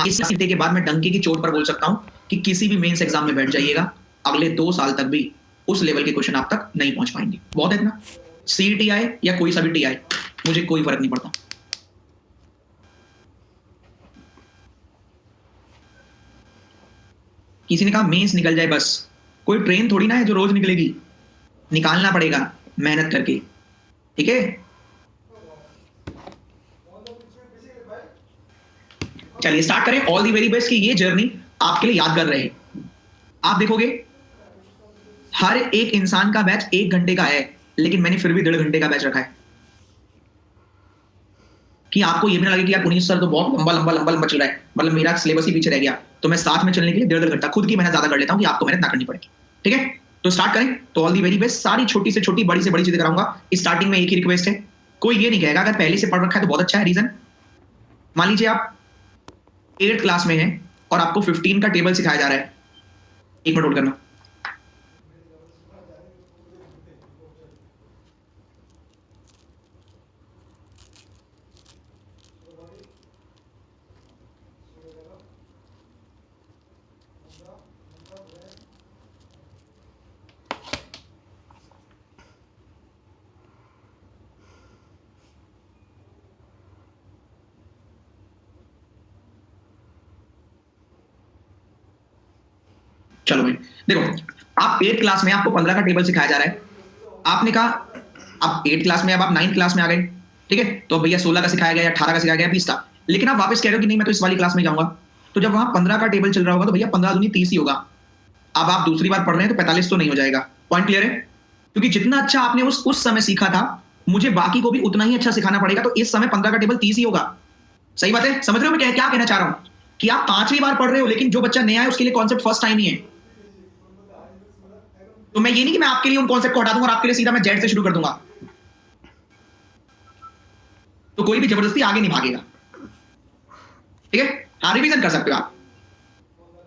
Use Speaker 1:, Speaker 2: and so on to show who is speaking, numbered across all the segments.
Speaker 1: हाँ, इस सीटे के बाद मैं डंके की चोट पर बोल सकता हूं कि किसी भी मेंस एग्जाम में बैठ जाइएगा, अगले 2 साल तक भी उस लेवल के क्वेश्चन आप तक नहीं पहुंच पाएंगे। बहुत है इतना, सीईटी आए या कोई सा भी टी आए, मुझे कोई फर्क नहीं पड़ता। किसी ने कहा मेंस निकल जाए बस, कोई ट्रेन थोड़ी ना है जो रोज निकलेगी, निकालना पड़ेगा मेहनत करके, ठीक है। चलिए स्टार्ट करें। ऑल दी वेरी बेस्ट की ये जर्नी आपके लिए यादगार रहे। आप देखोगे हर एक इंसान का बैच 1 घंटे का है, लेकिन मैंने फिर भी 1.5 घंटे का बैच रखा है कि आपको ये भी ना लगे कि यार पुनीत सर तो बहुत लंबा लंबा लंबा लंबा चल रहा है, मतलब मेरा सिलेबस ही पीछे रह गया, तो मैं साथ में चलने के लिए 1.5 घंटा खुद की मेहनत ज्यादा कर लेता हूं कि आपको मेहनत ना करनी पड़ेगी, ठीक है। तो स्टार्ट करें। तो ऑल दी वेरी बेस्ट, सारी छोटी से छोटी बड़ी से बड़ी चीजें कराऊंगा। स्टार्टिंग में एक ही रिक्वेस्ट है, कोई ये नहीं कहेगा अगर पहले से पढ़ रखा है तो बहुत अच्छा है। रीजन, मान लीजिए आप 8th क्लास में हैं और आपको 15 का टेबल सिखाया जा रहा है, 1 मिनट होल्ड करना। चलो भाई देखो, आप 8th क्लास में आपको 15 का टेबल सिखाया जा रहा है, आपने कहा आप 8th क्लास में, अब आप 9th क्लास में आ गए, ठीक है। तो भैया 16 का सिखाया गया, 18 का सिखाया गया, 20 का, लेकिन आप वापस कह रहे हो कि नहीं मैं तो इस वाली क्लास में जाऊंगा। तो जब वहां 15 का टेबल चल रहा होगा तो भैया 15 दूनी 30 ही होगा। अब आप दूसरी बार पढ़ रहे हैं तो 45 तो नहीं हो जाएगा। पॉइंट क्लियर है? क्योंकि जितना अच्छा आपने उस समय सीखा था, मुझे बाकी को भी उतना ही अच्छा सिखाना पड़ेगा, तो इस समय 15 का टेबल 30 ही होगा। सही बात है? समझ रहे हो मैं क्या कहना चाह रहा हूं? कि आप 5वीं बार पढ़ रहे हो, लेकिन जो बच्चा नया है उसके लिए कॉन्सेप्ट फर्स्ट टाइम ही है। तो मैं ये नहीं कि मैं आपके लिए उन कॉन्सेप्ट को हटा दूंगा और आपके लिए सीधा मैं जेड से शुरू कर दूंगा, तो कोई भी जबरदस्ती आगे नहीं भागेगा, ठीक है। हाँ, रिवीजन कर सकते हो आप,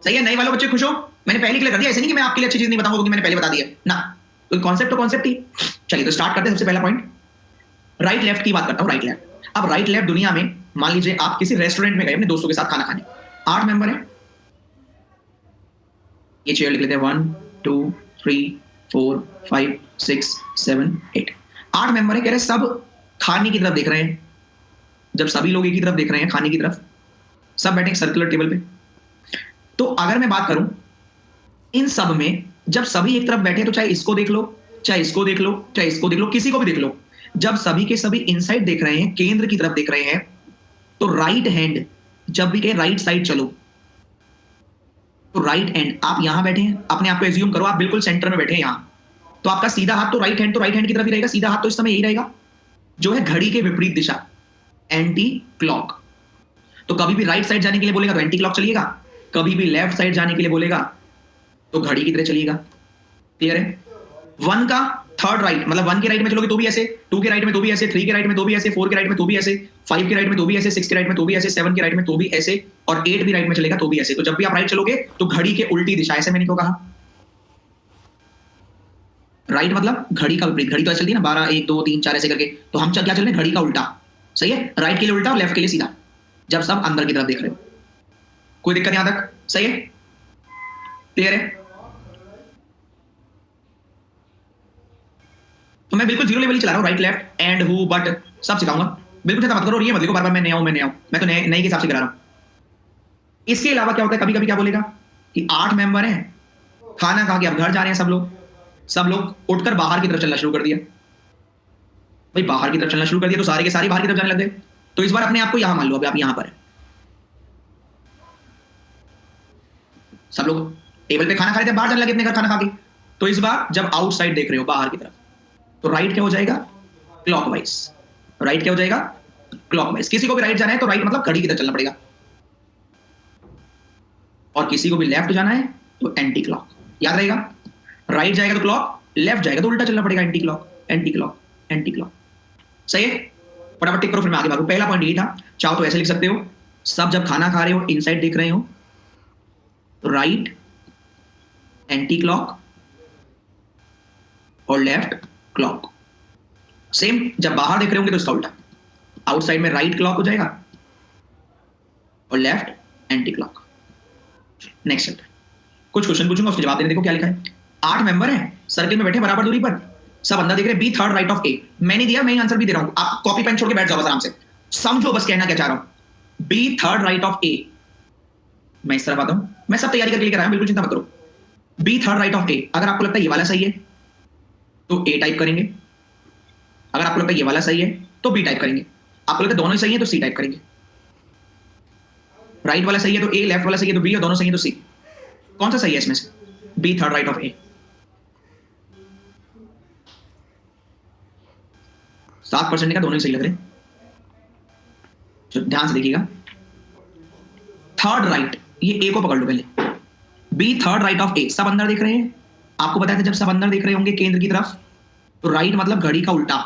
Speaker 1: सही है। नए वालों बच्चे खुश हो, मैंने पहले क्लियर कर दिया, ऐसे नहीं कि मैं आपके लिए अच्छी चीज नहीं बताऊंगा क्योंकि मैंने पहले बता दिया ना, तो कॉन्सेप्ट तो कॉन्सेप्ट ही। चलिए तो स्टार्ट करते हैं। सबसे पहला पॉइंट राइट लेफ्ट की बात करता हूं। राइट लेफ्ट, अब राइट लेफ्ट दुनिया में, मान लीजिए आप किसी रेस्टोरेंट में गए अपने दोस्तों के साथ खाना खाने, 8 मेंबर हैं, ये चेयर लिख लेते हैं 1 2 3 4 5 6 7 8, 8 मेंबर है। कह रहे सब खाने की तरफ देख रहे हैं। जब सभी लोग एक ही तरफ देख रहे हैं खाने की तरफ, सब बैठे सर्कुलर टेबल पे, तो अगर मैं बात करूं इन सब में, जब सभी एक तरफ बैठे तो चाहे इसको देख लो, चाहे इसको देख लो, चाहे इसको देख लो, किसी को भी देख लो, जब सभी के सभी इनसाइड देख रहे हैं, केंद्र की तरफ देख रहे हैं, तो राइट हैंड जब भी कहे राइट साइड चलो, तो राइट हैंड आप यहां बैठे हैं, अपने आप को एज्यूम करो आप बिल्कुल सेंटर में बैठे हैं यहां, तो आपका सीधा हाथ तो राइट हैंड की तरफ ही रहेगा, सीधा हाथ तो इस समय यही रहेगा, जो है घड़ी के विपरीत दिशा, एंटी क्लॉक। तो कभी भी राइट साइड जाने के लिए बोलेगा तो एंटी क्लॉक चलिएगा, कभी भी लेफ्ट साइड जाने के लिए बोलेगा तो घड़ी की तरह चलिएगा। क्लियर है? 1 का थर्ड राइट, मतलब 1 के राइट में चलोगे तो भी ऐसे, 2 के राइट में तो भी ऐसे, 3 के राइट में तो भी ऐसे, 4 के राइट में तो भी ऐसे, 5 के राइट में तो भी ऐसे, 6 के राइट में तो भी ऐसे, 7 के राइट में तो भी ऐसे, और 8 भी राइट में चलेगा तो भी ऐसे। तो जब भी आप राइट चलोगे तो घड़ी के उल्टी दिशा, ऐसे मैंने क्यों कहा? राइट मतलब घड़ी का विपरीत। घड़ी तो ऐसे चलती है ना 12 1 2 3 4 ऐसे करके, तो हम क्या चल रहे हैं? घड़ी का उल्टा। सही है? राइट के लिए उल्टा और लेफ्ट के लिए सीधा, जब सब अंदर की तरफ देख रहे हो। कोई दिक्कत यहां तक? सही है? क्लियर है? तो मैं बिल्कुल जीरो लेवल ही चला रहा हूं, right left and who but सब सिखाऊंगा, बिल्कुल चिंता मत करो। और ये मत लिखो बार बार मैं नया हूं, मैं तो नए के हिसाब से करा रहा हूं। इसके अलावा क्या होता है, कभी कभी क्या बोलेगा कि 8 मेंबर हैं, खाना खा के अब घर जा रहे हैं सब लोग उठकर बाहर की तरफ चलना शुरू कर दिया। भाई बाहर की तरफ चलना शुरू कर दिया तो सारे के सारे बाहर की तरफ जाने लग गए। तो इस बार अपने आप को यहां मान लो, अभी आप यहां पर है, सब लोग टेबल पे खाना खा रहे थे, बाहर जाने लगे अपने घर खाना खा के। तो इस बार जब आउटसाइड देख रहे हो बाहर की तरफ, तो राइट क्या हो जाएगा? क्लॉकवाइज। राइट क्या हो जाएगा? क्लॉकवाइज। किसी को भी राइट जाना है तो राइट मतलब घड़ी की तरफ चलना पड़ेगा, और किसी को भी लेफ्ट जाना है तो एंटी क्लॉक। याद रहेगा? राइट जाएगा तो क्लॉक, लेफ्ट जाएगा तो उल्टा चलना पड़ेगा, anti clock anti clock anti clock. सही है? फटाफट टिक करो फिर मैं आगे भागू। पहला पॉइंट ये था, चाहो तो ऐसे लिख सकते हो, सब जब खाना खा रहे हो इनसाइड देख रहे हो तो राइट एंटी क्लॉक और लेफ्ट क्लॉक। सेम जब बाहर देख रहे होंगे तो इसका उल्टा, आउटसाइड में राइट क्लॉक हो जाएगा और लेफ्ट एंटी क्लॉक। नेक्स्ट चलते हैं, कुछ क्वेश्चन पूछूंगा, उसके जवाब देने, देखो क्या लिखा है। 8 मेंबर हैं, सर्किल में बैठे बराबर दूरी पर, सब अंदर देख रहे हैं, बी थर्ड राइट ऑफ ए। मैंने दिया, मैं आंसर भी दे रहा हूं, आप कॉपी पेन छोड़ के बैठ जाओ बस आराम से, समझो बस कहना क्या चाह रहा हूं। बी थर्ड राइट ऑफ ए, मैं इस तरफ आता हूं, मैं सब तैयारी करके लेकर आया हूं, बिल्कुल चिंता मत करो। बी थर्ड राइट ऑफ ए, अगर आपको लगता है ये वाला सही है तो ए टाइप करेंगे, अगर आपको लगता है ये वाला सही है तो बी टाइप करेंगे, आपको लगता है दोनों ही सही है तो सी टाइप करेंगे। राइट वाला सही है तो ए, लेफ्ट वाला सही है तो बी, और दोनों सही है तो सी। कौन सा सही है इसमें से? बी थर्ड राइट ऑफ ए। 7% का दोनों ही सही लग रहे, तो ध्यान से देखिएगा। थर्ड राइट, ये ए को पकड़ लो पहले, बी थर्ड राइट ऑफ ए, सब अंदर देख रहे हैं। आपको बताया था जब सब अंदर देख रहे होंगे केंद्र की तरफ, तो राइट मतलब घड़ी का उल्टा,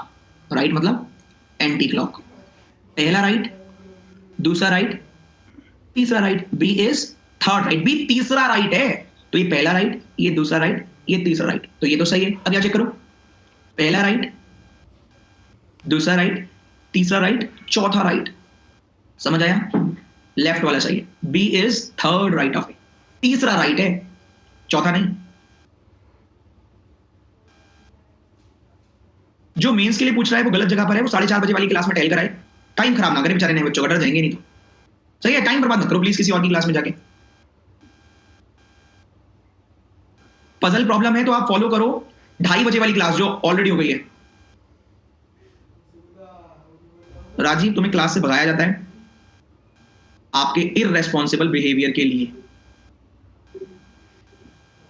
Speaker 1: राइट मतलब एंटी क्लॉक। पहला राइट, दूसरा राइट, तीसरा right, B is third right, B तीसरा राइट है, तो ये पहला राइट, ये दूसरा राइट, ये तीसरा राइट, तो ये तो सही है। अब यहां चेक करो, पहला राइट, दूसरा राइट, तीसरा राइट, चौथा राइट, समझ आया? लेफ्ट वाला सही है, B is third right of A, तीसरा राइट है, चौथा नहीं। जो मेंस के लिए पूछ रहा है वो गलत जगह पर है, वो 4:30 बजे वाली क्लास में टहल कर आए, टाइम खराब ना करे बेचारे नए बच्चों का, डर जाएंगे नहीं तो। सही है, टाइम बर्बाद मत करो प्लीज किसी और की क्लास में जाके। पजल प्रॉब्लम है तो आप फॉलो करो 2:30 बजे वाली क्लास जो ऑलरेडी हो गई है। राजीव, तुम्हें क्लास से भगाया जाता है आपके इररेस्पॉन्सिबल बिहेवियर के लिए,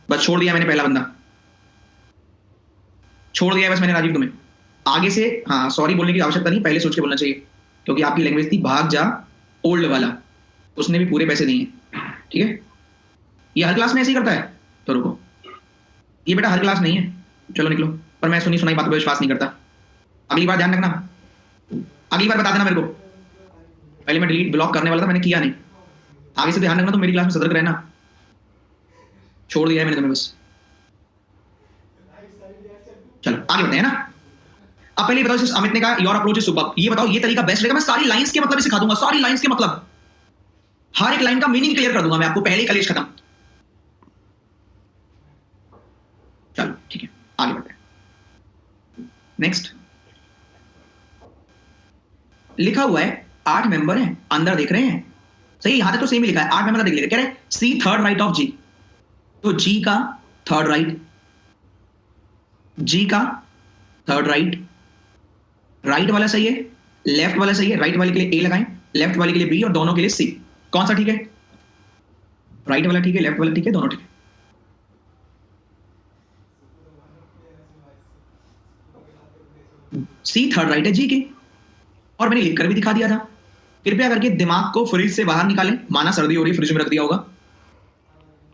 Speaker 1: बस छोड़ दिया मैंने, पहला बंदा छोड़ दिया बस मैंने राजीव तुम्हें। आगे से हाँ सॉरी बोलने की आवश्यकता नहीं, पहले सोच के बोलना चाहिए, क्योंकि आपकी लैंग्वेज थी भाग जा ओल्ड वाला, उसने भी पूरे पैसे दिए, ठीक है? ये हर क्लास में ऐसे ही करता है, तो रुको, ये बेटा हर क्लास नहीं है, चलो निकलो। पर मैं सुनी सुनाई बातों पर विश्वास नहीं करता, अगली बार ध्यान रखना, अगली बार बता देना मेरे को। पहले मैं डिलीट ब्लॉक करने वाला था, मैंने किया नहीं, आगे से ध्यान रखना, तो मेरी क्लास में सतर्क रहना। छोड़ दिया है मैंने तुम्हें बस, चलो आगे बढ़ते हैं ना। अब पहले बताओ, अमित ने कहा योर अप्रोच इज सुपर्ब, ये बताओ ये तरीका बेस्ट रहेगा? मैं सारी लाइंस के मतलब सिखा दूंगा, सारी लाइंस के मतलब, हर एक लाइन का मीनिंग क्लियर कर दूंगा मैं आपको, पहले ही कलेश खत्म। चलो ठीक है, आगे बढ़ते हैं। नेक्स्ट लिखा हुआ है 8 मेंबर हैं, अंदर देख रहे हैं, सही, यहां तक तो सेम ही लिखा है, 8 मेंबर देख लिखा, कह रहे सी थर्ड राइट ऑफ जी, तो जी का थर्ड राइट, जी का थर्ड राइट, राइट वाला सही है, लेफ्ट वाला सही है, राइट वाले के लिए ए लगाएं, लेफ्ट वाले के लिए बी, और दोनों के लिए सी। कौन सा ठीक है? राइट वाला ठीक है, लेफ्ट वाला ठीक है, दोनों ठीक है। सी थर्ड राइट है जी की, और मैंने लिखकर भी दिखा दिया था। कृपया करके दिमाग को फ्रिज से बाहर निकालें, माना सर्दी हो रही है फ्रिज में रख दिया होगा,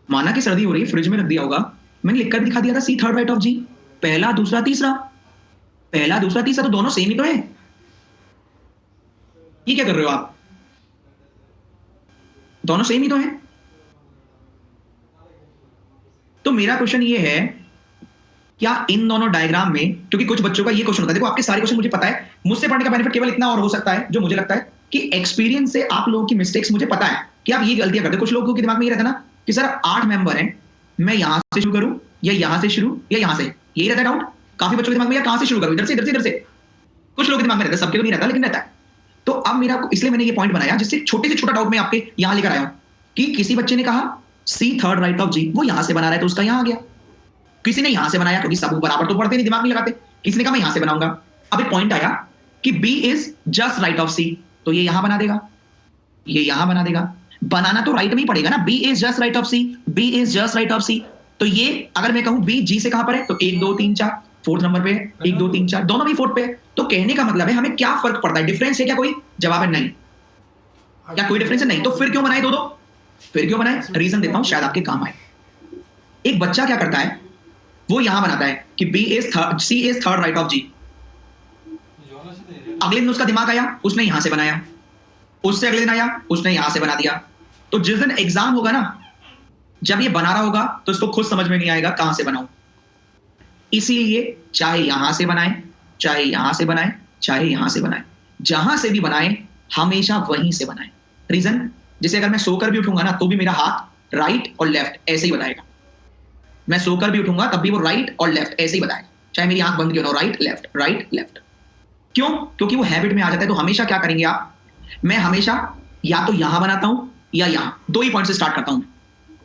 Speaker 1: माना कि सर्दी हो रही है फ्रिज में रख दिया होगा, मैंने लिखकर भी दिखा दिया था सी थर्ड राइट ऑफ जी, पहला दूसरा तीसरा, पहला दूसरा तीसरा, तो दोनों सेम ही तो है। ये क्या कर रहे हो आप? दोनों सेम ही तो है। तो मेरा क्वेश्चन ये है, क्या इन दोनों डायग्राम में, क्योंकि कुछ बच्चों का ये क्वेश्चन होता है, देखो आपके सारे क्वेश्चन मुझे पता है, मुझसे पढ़ने का बेनिफिट केवल इतना और हो सकता है जो मुझे लगता है कि एक्सपीरियंस से आप लोगों की मिस्टेक्स मुझे पता है कि आप ये गलतियां करते हो। कुछ लोगों के दिमाग में ये रहता है ना कि सर 8 मेंबर हैं, मैं यहां से शुरू करूं या यहां से शुरू या यहां से, यही रहता है डाउट काफी बच्चों के दिमाग में, यार कहां से शुरू करूं, इधर से इधर से इधर से। कुछ लोगों के दिमाग में रहता है, सबके तो नहीं रहता लेकिन रहता है। तो अब मेरा, इसलिए मैंने ये पॉइंट बनाया जिससे छोटे से छोटा डाउट मैं आपके यहां लेकर आया हूं कि किसी बच्चे ने कहा सी थर्ड राइट ऑफ जी, वो यहां से बना रहा है तो उसका यहां आ गया। किसी ने यहां से बनाया, क्योंकि सब बराबर तो पढ़ते नहीं, दिमाग नहीं लगाते, किसी ने कहा मैं यहां से बनाऊंगा। अब एक पॉइंट आया कि B is just right of C, तो ये यहां बना देगा, ये यहां बना देगा। बनाना तो राइट में ही पड़ेगा ना, B is just right of C, B is just right of C. तो ये अगर मैं कहूं बी जी से कहां पर है, तो 1 2 3 4 फोर्थ नंबर पे है, 1 2 3 4 दोनों भी फोर्थ पे है। तो कहने का मतलब है हमें क्या फर्क पड़ता है, डिफरेंस है क्या कोई? जवाब है नहीं। क्या कोई डिफरेंस है? नहीं। तो फिर क्यों बनाए दो दो? फिर क्यों बनाए? रीजन देता हूं, शायद आपके काम आए। एक बच्चा क्या करता है, वो यहां बनाता है कि B is C is third right of G. अगले दिन उसका दिमाग आया, उसने यहां से बनाया, उससे अगले दिन आया, उसने यहां से बना दिया। तो जिस दिन एग्जाम होगा ना, जब ये बना रहा होगा तो इसको खुद समझ में नहीं आएगा कहां से बनाऊं। इसीलिए चाहे यहां से बनाए, चाहे यहां से बनाए, चाहे यहां से बनाए, जहां से भी बनाए हमेशा वहीं से बनाए। रीजन, जैसे अगर मैं सोकर भी उठूंगा ना तो भी मेरा हाथ राइट और लेफ्ट ऐसे ही बताएगा। मैं सोकर भी उठूंगा तब भी वो राइट और लेफ्ट ऐसे ही बताएगा, चाहे मेरी आंख बंद क्यों ना हो, राइट लेफ्ट राइट लेफ्ट। क्यों? क्योंकि वो हैबिट में आ जाता है। तो हमेशा क्या करेंगे आप, मैं हमेशा या तो यहां बनाता हूं या यहां, 2 ही पॉइंट से स्टार्ट करता हूं।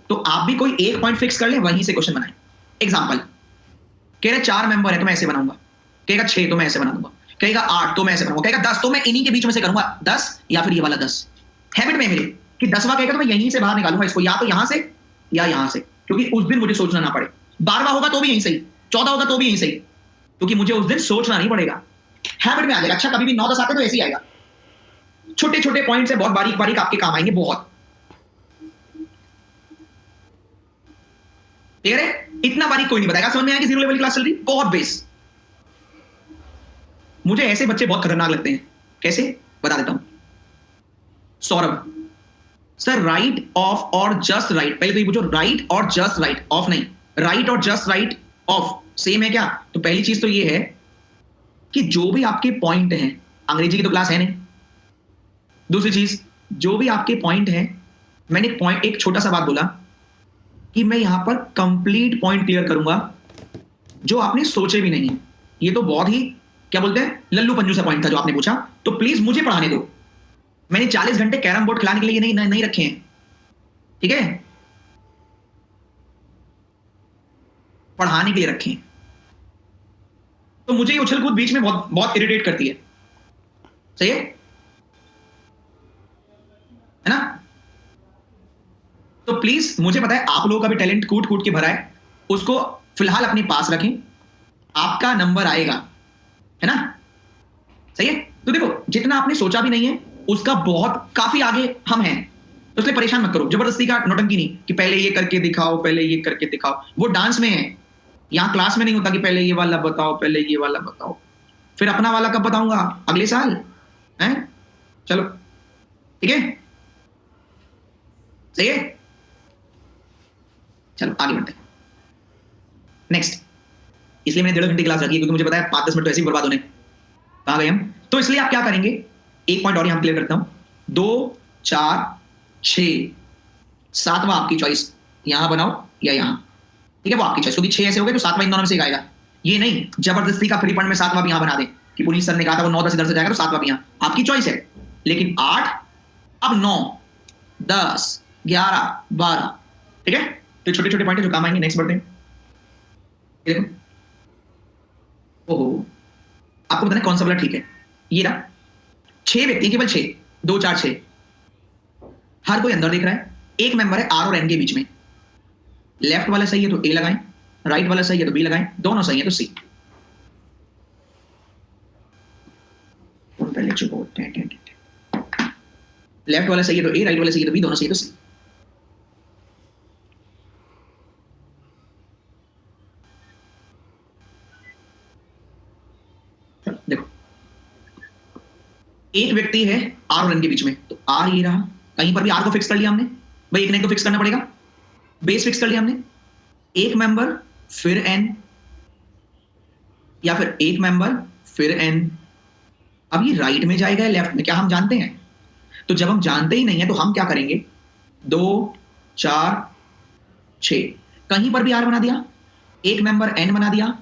Speaker 1: तो आप भी कोई एक पॉइंट फिक्स कर ले, वहीं से क्वेश्चन बनाए। एग्जांपल, कह रहे 4 मेंबर है तो मैं ऐसे बनाऊंगा, कहेगा 6 तो मैं ऐसे बना दूंगा, कहेगा 8 तो मैं ऐसे बनाऊंगा, कहेगा 10 तो मैं इन्हीं के बीच में से करूंगा, 10 या फिर ये वाला 10। हैबिट में मेरे कि 10वां कहेगा तो मैं यहीं से बाहर निकालूंगा इसको, या तो यहां से या यहां से, क्योंकि उस दिन मुझे सोचना ना पड़े। 12वां होगा तो भी यहीं सही, 14 होगा तो भी यहीं सही, क्योंकि मुझे उस दिन सोचना नहीं पड़ेगा। हैबिट में आ जाएगा। अच्छा, कभी भी 9-10 आते तो ऐसे ही आएगा। छोटे छोटे पॉइंट से बहुत बारीक बारीक आपके काम आएंगे, बहुत। क्लियर है? इतना बारीक कोई नहीं बताएगा। समझ में आया कि 0 लेवल की क्लास चल रही, बहुत बेस। मुझे ऐसे बच्चे बहुत खतरनाक लगते हैं। कैसे? बता देता हूं। सौरभ सर, राइट ऑफ और जस्ट राइट, पहले तो ये पूछो राइट और जस्ट राइट, ऑफ नहीं, राइट और जस्ट राइट ऑफ सेम है क्या? तो पहली चीज तो ये है कि जो भी आपके पॉइंट हैं, अंग्रेजी की तो क्लास है नहीं। दूसरी चीज, जो भी आपके पॉइंट हैं, मैंने एक छोटा सा बात बोला कि मैं यहां पर कंप्लीट पॉइंट क्लियर करूंगा जो आपने सोचे भी नहीं। ये तो बहुत ही क्या बोलते हैं, लल्लू पंजू सा पॉइंट था जो आपने पूछा, तो प्लीज मुझे पढ़ाने दो। मैंने 40 घंटे कैरम बोर्ड खिलाने के लिए नहीं रखे हैं, ठीक है? पढ़ाने के लिए रखे हैं। तो मुझे ये उछल कूद बीच में बहुत बहुत इरिटेट करती है। सही है ना? तो प्लीज मुझे पता है आप लोगों का भी टैलेंट कूट कूट के भरा है, उसको फिलहाल अपने पास रखें, आपका नंबर आएगा, है ना? सही है? तो देखो, जितना आपने सोचा भी नहीं है उसका बहुत काफी आगे हम हैं, तो इसलिए परेशान मत करो। जबरदस्ती का नौटंकी नहीं कि पहले ये करके दिखाओ, पहले ये करके दिखाओ। वो डांस में है, यहां क्लास में नहीं होता कि पहले ये वाला बताओ, पहले ये वाला बताओ, फिर अपना वाला कब बताऊंगा, अगले साल है? चलो ठीक है, सही है? चलो आगे बढ़ते हैं। नेक्स्ट, इसलिए मैंने 1.5 घंटे क्लास रखी है क्योंकि मुझे पता है 5-10 मिनट तो ऐसे ही बर्बाद होने। कहां गए हम? तो इसलिए आप क्या करेंगे, एक पॉइंट और यहां क्लियर करता हूं। 2, 4, 6, 7वां आपकी चॉइस, यहां बनाओ या यहां, ठीक है? वो आपकी चॉइस, क्योंकि 6 ऐसे हो गए तो 7वां इन दोनों में से एक आएगा। ये नहीं जबरदस्ती का फ्री पॉइंट में 7वां भी यहां बना दे कि पुनीत सर ने कहा था वो 9-10 इधर से जाएगा तो 7वां भी यहां, आपकी चॉइस है। लेकिन 8, अब 9, 10, 11, 12, ठीक है? तो छोटे छोटे पॉइंट जो काम आएंगे। नेक्स्ट बढ़ते हैं। देखो, ओहो, आपको बताना कौन सा वाला ठीक है। ये रहा, 6 व्यक्ति, केवल 6, 2, 4, 6, हर कोई अंदर देख रहा है। एक मेंबर है आर और एन के बीच में। लेफ्ट वाला सही है तो ए लगाएं, राइट वाला सही है तो बी लगाएं, दोनों सही है तो सी। पहले चुप हो, लेफ्ट वाला सही है तो ए, राइट वाला सही है तो बी, दोनों सही है तो सी। देखो, एक व्यक्ति है आर और एन के बीच में, तो आर ये रहा, कहीं पर भी आर को फिक्स कर लिया हमने, भाई एक नहीं तो फिक्स करना पड़ेगा, बेस फिक्स कर लिया हमने। एक मेंबर फिर एन, या फिर एक मेंबर फिर एन। अब ये राइट में जाएगा या लेफ्ट में, क्या हम जानते हैं? तो जब हम जानते ही नहीं है तो हम क्या करेंगे, 2, 4, 6, कहीं पर भी आर बना दिया, एक मेंबर एन बना दिया।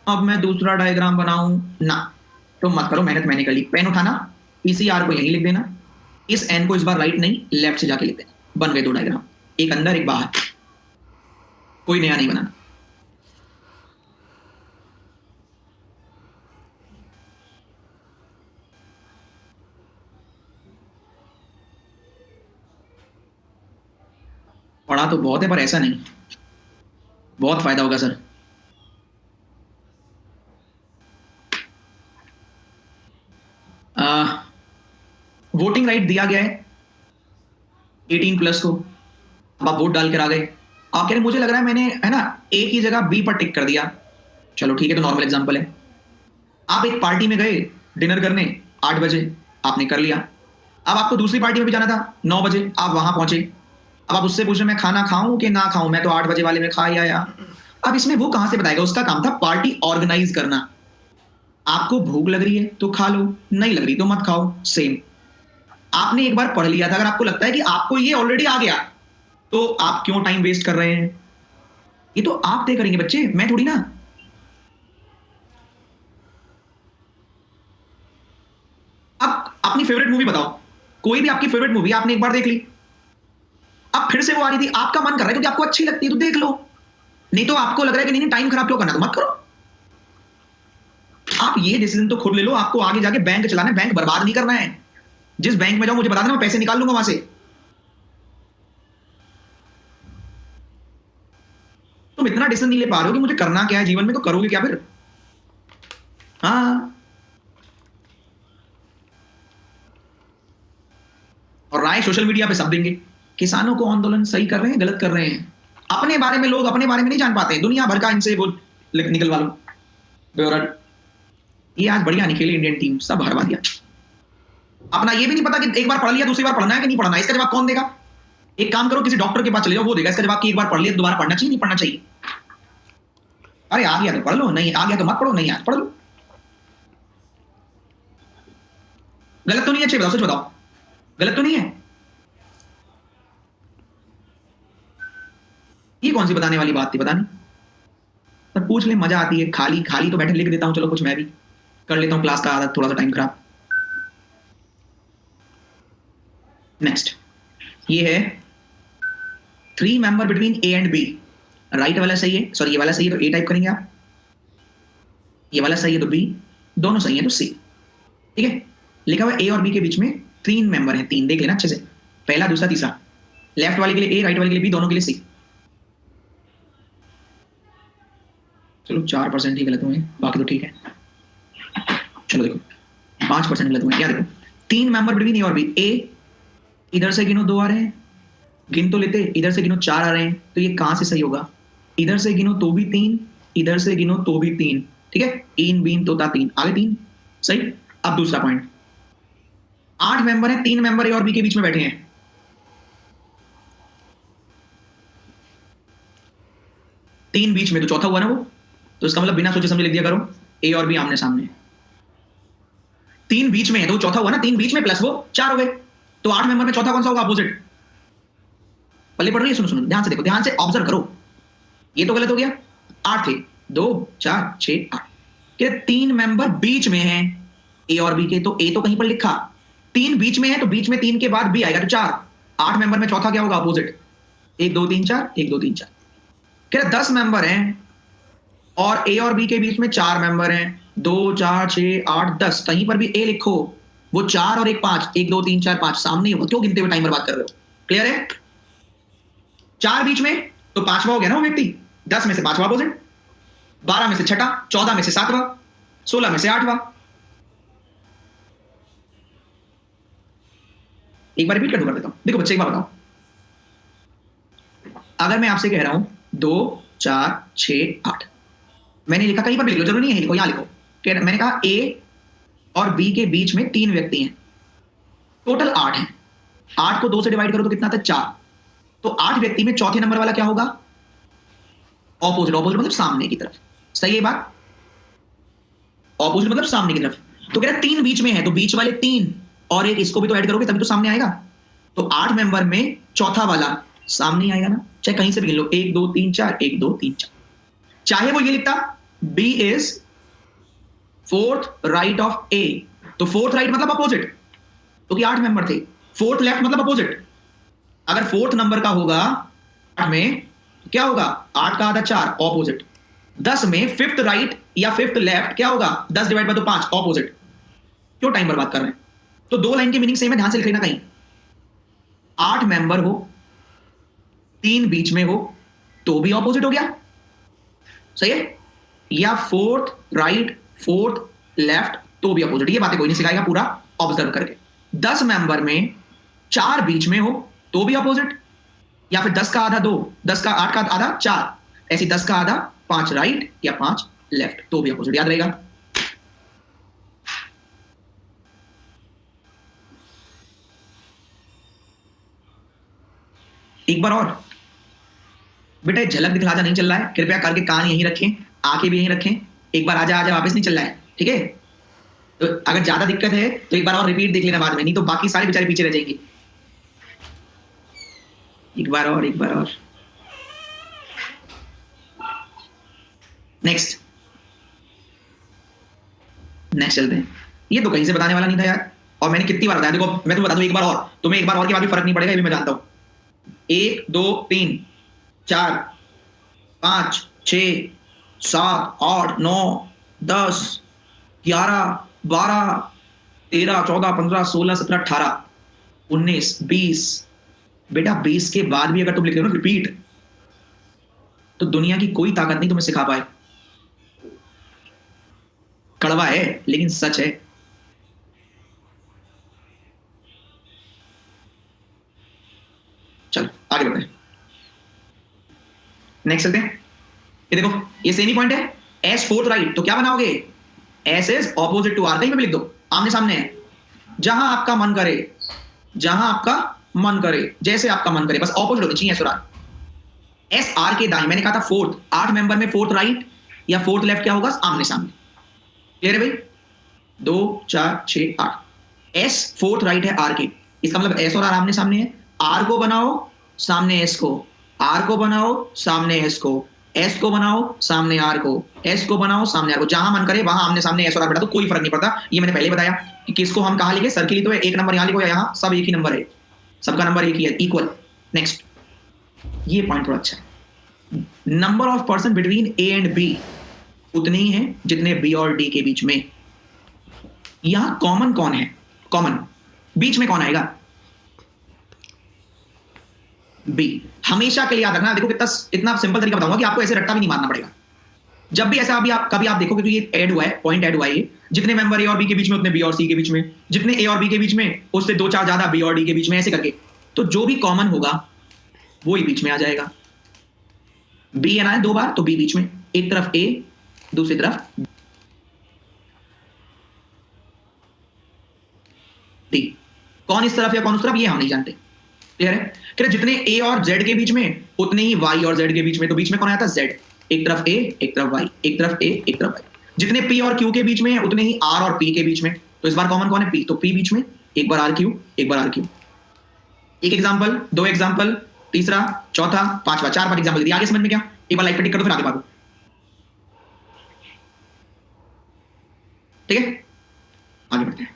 Speaker 1: अब मैं दूसरा डायग्राम बनाऊं ना, तो मत करो, मेहनत मैंने कर ली। पेन उठाना, इसी आर को यहीं लिख देना, इस एन को इस बार राइट नहीं लेफ्ट से जाके लिख देना। बन गए 2 डायग्राम, एक अंदर एक बाहर, कोई नया नहीं बनाना। पढ़ा तो बहुत है पर ऐसा नहीं, बहुत फायदा होगा सर। वोटिंग राइट दिया गया है 18+ को, अब आप वोट डाल कर आ गए। आप कह रहे मुझे लग रहा है मैंने, है ना, ए की जगह बी पर टिक कर दिया। चलो ठीक है, तो नॉर्मल एग्जांपल है। आप एक पार्टी में गए डिनर करने 8 बजे, आपने कर लिया। अब आपको दूसरी पार्टी में भी जाना था 9 बजे, आप वहां पहुंचे। अब आप उससे पूछे मैं खाना खाऊं कि ना खाऊं, मैं तो 8 बजे वाले में खा ही आया। अब इसमें वो कहां से बताएगा, उसका काम था पार्टी ऑर्गेनाइज करना। आपको भूख लग रही है तो खा लो, नहीं लग रही तो मत खाओ, सेम। आपने एक बार पढ़ लिया था, अगर आपको लगता है कि आपको ये ऑलरेडी आ गया तो आप क्यों टाइम वेस्ट कर रहे हैं? ये तो आप तय करेंगे बच्चे, मैं थोड़ी ना। आप अपनी फेवरेट मूवी बताओ, कोई भी आपकी फेवरेट मूवी आपने एक बार देख ली, अब फिर से वो आ रही थी, आपका मन कर रहा है क्योंकि आपको अच्छी लगती है तो देख लो, नहीं तो आपको लग रहा है कि नहीं टाइम खराब क्यों करना, तो मत करो। आप ये डिसीजन तो खुद ले लो, आपको आगे जाके बैंक चलाना है, बैंक बर्बाद नहीं करना है। जिस बैंक में जाओ मुझे बता देना, मैं पैसे निकाल लूंगा वहां से। तुम इतना डिसीजन नहीं ले पा रहे हो कि मुझे करना क्या है जीवन में, तो करोगे क्या फिर? हाँ, और राय सोशल मीडिया पे सब देंगे, किसानों को आंदोलन सही कर रहे हैं गलत कर रहे हैं, अपने बारे में लोग अपने बारे में नहीं जान पाते, दुनिया भर का इनसे वो निकलवा लो ब्योरल। ये आज बढ़िया नहीं खेली इंडियन टीम, सब हरवा दिया। अपना ये भी नहीं पता कि एक बार पढ़ लिया दूसरी बार पढ़ना है कि नहीं पढ़ना है, इसका जवाब कौन देगा? एक काम करो, किसी डॉक्टर के पास चले जाओ, वो देगा इसका जवाब कि एक बार पढ़ लिया दोबारा पढ़ना चाहिए नहीं पढ़ना चाहिए। अरे आ गया तो पढ़ लो, नहीं आ गया तो मत पढ़ो, नहीं यार पढ़ लो। गलत तो नहीं है? अच्छे बताओ, सच बताओ, गलत तो नहीं है? ये कौन सी बताने वाली बात थी, पता नहीं, पर पूछ ले, मजा आती है। खाली खाली तो बैठे लिख देता हूं, चलो कुछ मैं भी कर लेता हूं क्लास का आदत, थोड़ा सा टाइम खराब। नेक्स्ट ये है 3 member between A and B. Right वाला सही है, सॉरी ये वाला सही है तो ए टाइप करेंगे आप, ये वाला सही है तो बी, दोनों सही है तो सी। ठीक है, लिखा हुआ ए और बी के बीच में 3 मेंबर हैं, 3 देख लेना अच्छे से, पहला दूसरा तीसरा, लेफ्ट वाले के लिए ए राइट वाले के लिए बी, दोनों के लिए सी। चलो 4% ही गलत हुए, बाकी तो ठीक है। चलो देखो 5% गलत हुए, क्या देखो 3 मेंबर बिटवीन ए और बी, ए इधर से गिनो 2 आ रहे हैं, गिन तो लेते, इधर से गिनो 4 आ रहे हैं, तो ये कहां से सही होगा? इधर से गिनो तो भी 3, इधर से गिनो तो भी 3, ठीक है, इन बीन तोता 3, आगे 3 सही। अब दूसरा पॉइंट, 8 मेंबर हैं, 3 मेंबर ए और बी के बीच में बैठे हैं, 3 बीच में तो चौथा हुआ ना वो, तो इसका मतलब बिना सोचे समझे लिख दिया करो ए और बी आमने सामने, 3 बीच में है तो चौथा हुआ ना, 3 बीच में प्लस वो 4 हो गए, तो 8 मेंबर में चौथा कौन सा होगा? अपोजिट। पल्ले पढ़ रही है? सुनो सुनो ध्यान से देखो, ध्यान से ऑब्जर्व करो, ये तो गलत हो गया, 8 थे, 2 4 6 8, क्या 3 मेंबर बीच में हैं ए और बी के, तो ए तो कहीं पर लिखा, 3 बीच में है तो बीच में 3 के बाद बी आएगा तो 4, 8 मेंबर में चौथा क्या होगा? अपोजिट, 1 2 3 4, 1 2 3 4, क्या 10 मेंबर हैं और ए और बी के बीच में 4 मेंबर हैं, 2 4 6 8 10, कहीं पर भी ए लिखो, वो 4 और 1 5, 1 2 3 4 5 सामने ही होगा, क्यों गिनते हुए टाइम बर्बाद कर रहे हो? क्लियर है? 4 बीच में तो 5वां हो गया ना वो व्यक्ति, 10 में से 5वां अपोजिट, 12 में से 6वां, 14 में से 7वां, 16 में से 8वां। एक बार रिपीट कर देता हूं, देखो बच्चे एक बार बताओ, अगर मैं आपसे कह रहा हूं 2 4 6 8, मैंने लिखा, कहीं पर भी लिखो, जरूरी नहीं है लिखो, यहां लिखो, मैंने कहा ए और बी के बीच में 3 व्यक्ति हैं, टोटल 8 हैं, 8 को 2 से डिवाइड करो तो कितना आता है? 4, तो 8 व्यक्ति में चौथे नंबर वाला क्या होगा? ऑपोजिट, ऑपोजिट मतलब सामने की तरफ, सही है बात? ऑपोजिट मतलब सामने की तरफ, तो कह रहा 3 बीच में है तो बीच वाले 3 और एक इसको भी तो ऐड करोगे तभी तो सामने आएगा, तो 8 मेंबर में चौथा वाला सामने आएगा ना, चाहे कहीं से भी गिन लो, 1 2 3 4, 1 2 3 4, चाहे वो ये लिखता B is 4th right of A, तो 4th राइट मतलब अपोजिट, क्योंकि 8 मेंबर थे, 4th लेफ्ट मतलब अपोजिट, अगर 4th नंबर का होगा 8 में तो क्या होगा? 8 का आधा 4 ऑपोजिट, 10 में 5th राइट या 5th लेफ्ट क्या होगा? 10 डिवाइड बाय 5 ऑपोजिट, क्यों टाइम बर्बाद कर रहे हैं? तो 2 लाइन की मीनिंग सेम है, ध्यान से लिख लेना कहीं, 8 मेंबर हो, 3 बीच में हो तो भी ऑपोजिट हो गया, सही है, या 4th राइट 4th लेफ्ट तो भी अपोजिट, ये बातें कोई नहीं सिखाएगा, पूरा ऑब्जर्व करके। 10 मेंबर में 4 बीच में हो तो भी अपोजिट, या फिर 10 का आधा 2, 10 का 8 का आधा 4, ऐसी 10 का आधा 5 राइट या 5 लेफ्ट तो भी अपोजिट, याद रहेगा। एक बार और बेटा, झलक दिखला जा नहीं चल रहा है, कृपया करके कान यहीं रखें, आंखें भी यहीं रखें, एक बार आजा आजा वापस नहीं चल रहा है, ठीक है? तो अगर ज्यादा दिक्कत है तो एक बार और रिपीट देख लेना बाद में, नहीं तो बाकी सारे बेचारे पीछे रह जाएंगे। एक बार और नेक्स्ट चलते हैं। ये तो कहीं से बताने वाला नहीं था यार, और मैंने कितनी बार बताया। देखो मैं तुम्हें बता दूं एक बार और, तुम्हें एक बार और के बाद भी फर्क नहीं पड़ेगा, ये भी मैं जानता हूं। 1 2 3 4 5 6 7 8 9 10 11 12 13 14 15 16 17 18 19 20। बेटा 20 के बाद भी अगर तुम लिख रहे हो ना रिपीट, तो दुनिया की कोई ताकत नहीं तुम्हें सिखा पाए। कड़वा है लेकिन सच है। चलो आगे बढ़ते हैं, नेक्स्ट चलते हैं। ये देखो ये सेम ही पॉइंट है, एस फोर्थ राइट, तो क्या बनाओगे? S is opposite to R, कहीं पे भी लिख दो, आमने सामने है। जहां आपका मन करे, जहां आपका मन करे, जैसे आपका मन करे, बस ऑपोजिट होनी चाहिए एस और आर। एस आर के दाएं, मैंने कहा था फोर्थ, 8 मेंबर में फोर्थ राइट या फोर्थ लेफ्ट क्या होगा? आमने सामने। क्लियर है भाई? 2 4 6 8। एस फोर्थ राइट है आर के, इसका मतलब एस और आर आमने सामने है। आर को बनाओ सामने एस को, आर को बनाओ सामने एस को, एस को बनाओ सामने आर को, एस को बनाओ सामने आर को। जहां मन करे वहां आमने सामने एस और आर बैठा, तो कोई फर्क नहीं पड़ता। ये मैंने पहले बताया कि किसको हम कहां लिखे, सर के लिए तो एक नंबर यहां लिखो या यहां, सब एक ही नंबर है, सबका नंबर एक ही है, इक्वल। नेक्स्ट, ये पॉइंट थोड़ा अच्छा है। Number of person between A and B उतने ही हैं जितने बी और डी के बीच में। यहां कॉमन कौन है? कॉमन बीच में कौन आएगा? बी। हमेशा के लिए याद रखना। देखो कितना इतना सिंपल तरीका बताऊंगा कि आपको ऐसे रट्टा भी नहीं मारना पड़ेगा। जब भी ऐसा कभी आप देखोगे तो ये ऐड हुआ है, पॉइंट ऐड हुआ है, जितने मेंबर ए और बी के बीच में उतने बी और सी के बीच में, जितने ए और बी के बीच में उससे 2 4 ज्यादा बी और डी के बीच में, ऐसे करके। तो जो भी कॉमन होगा वो ही बीच में आ जाएगा। बी आना है 2 बार तो बी बीच में, एक तरफ ए दूसरी तरफ डी। कौन इस तरफ या कौन उस तरफ ये हम नहीं जानते। क्लियर है? कि जितने ए और जेड के बीच में उतने ही वाई और जेड के बीच में, तो बीच में कौन आया था? जेड। एक तरफ ए एक तरफ वाई, एक तरफ ए एक तरफ वाई। जितने पी और क्यू के बीच में उतने ही आर और पी के बीच में, तो इस बार कॉमन कौन है? पी। तो पी बीच में, एक बार आर क्यू एक बार आर क्यू। एक एग्जाम्पल, 2 एग्जाम्पल, तीसरा, चौथा, पांचवा, 4 5 एग्जाम्पल दिया। आगे समझ में क्या? एक बार लाइक पे टिक कर दो फिर आगे भागो। ठीक है, आगे बढ़ते हैं।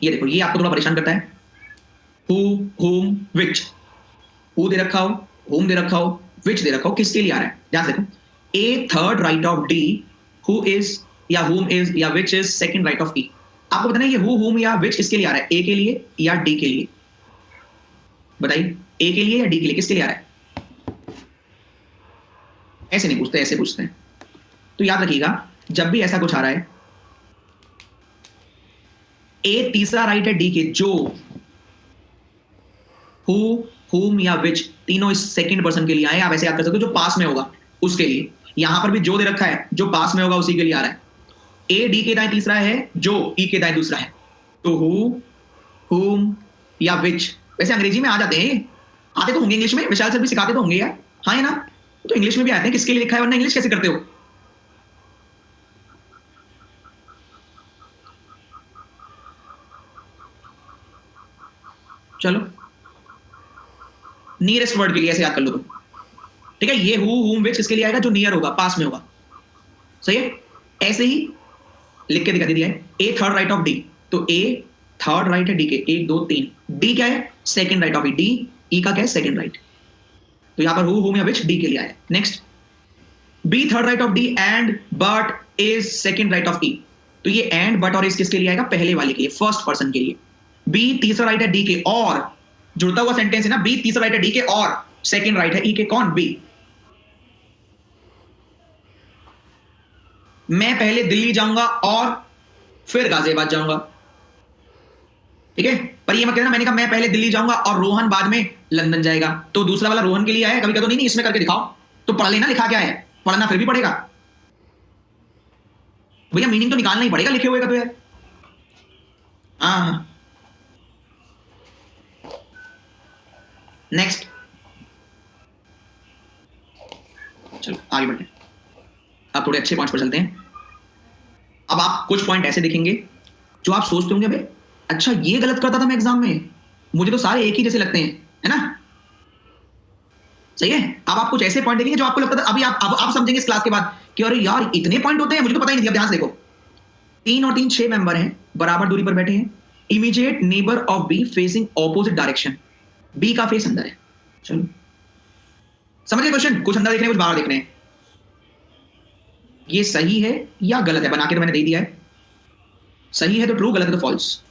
Speaker 1: ये देखो, ये आपको थोड़ा परेशान करता है। हु, हुम, विच। हु दे रखा हो, हुम दे रखा हो, विच दे रखा हो, किसके लिए आ रहा है? ध्यान से देखो, A third right of D, who is या हुम इज या which is second right of E. आपको बताना है ये हु, हुम या विच किसके लिए आ रहा है? ए के लिए या डी के लिए? बताइए, ए के लिए या डी के लिए, किसके लिए आ रहा है? ऐसे नहीं पूछते, ऐसे पूछते हैं। तो याद रखिएगा, जब भी ऐसा कुछ आ रहा है, ए तीसरा राइट है डी के, जो हु, हुम या विच तीनों इस सेकंड पर्सन के लिए आए। आप ऐसे याद कर सकते हो, जो पास में होगा उसके लिए। यहां पर भी जो दे रखा है, जो पास में होगा उसी के लिए आ रहा है। ए डी के दाएं तीसरा है, जो ई के दाएं दूसरा है। तो हु, हुम या विच, वैसे अंग्रेजी में आ जाते हैं, आते तो होंगे इंग्लिश में, विशाल सर भी सिखाते तो होंगे यार, हाँ है ना? तो इंग्लिश में भी आते हैं, किसके लिए लिखा है, वरना इंग्लिश कैसे करते हो? चलो, नियरेस्ट वर्ड के लिए ऐसे याद कर लो तुम। ठीक है, ये हु, हुम, विच किसके लिए आएगा? जो नियर होगा, पास में होगा। सही है? ऐसे ही लिख के दिखा दिया है, A third right of D, तो ए थर्ड राइट है डी के, 1 2 3। डी क्या है? Second right of E. D, E का क्या है? Second right. तो यहां पर हु, हुम या विच डी के लिए आया। Next, B third right of D and but is second right of E. तो ये एंड बट और इज किसके लिए आएगा? पहले वाले के लिए, फर्स्ट पर्सन के लिए। बी तीसरा राइट है डी के, और जुड़ता हुआ सेंटेंस है ना, बी तीसरा राइट है डी के और सेकंड राइट है ई के। कौन? बी। मैं पहले दिल्ली जाऊंगा और फिर गाजियाबाद जाऊंगा। ठीक है, पर ये मत कहना मैंने कहा मैं पहले दिल्ली जाऊंगा और रोहन बाद में लंदन जाएगा। तो दूसरा वाला रोहन के लिए आया, कभी कभी नहीं इसमें करके दिखाओ, तो पढ़ लेना लिखा क्या है, पढ़ना फिर भी पड़ेगा भैया, मीनिंग तो निकालना ही पड़ेगा लिखे हुए का तो यार। हाँ, नेक्स्ट, चलो आगे बढ़ते हैं। अब थोड़े अच्छे पॉइंट्स पर चलते हैं। अब आप कुछ पॉइंट ऐसे देखेंगे जो आप सोचते होंगे भाई अच्छा ये गलत करता था मैं एग्जाम में, मुझे तो सारे एक ही जैसे लगते हैं, है ना? सही है। अब आप कुछ ऐसे पॉइंट देखेंगे जो आपको लगता था, अभी आप समझेंगे इस क्लास के बाद कि अरे यार इतने पॉइंट होते हैं, मुझे तो पता ही नहीं था। ध्यान से देखो, 3 और 3 6 मेंबर हैं, बराबर दूरी पर बैठे हैं। Immediate neighbour of B facing opposite direction, B का फेस अंदर है। चलो समझ गए क्वेश्चन? कुछ अंदर देख रहे हैं, कुछ बाहर देख रहे हैं। ये सही है या गलत है? बना के तो मैंने दे दिया है। सही है तो ट्रू, गलत है तो फॉल्स।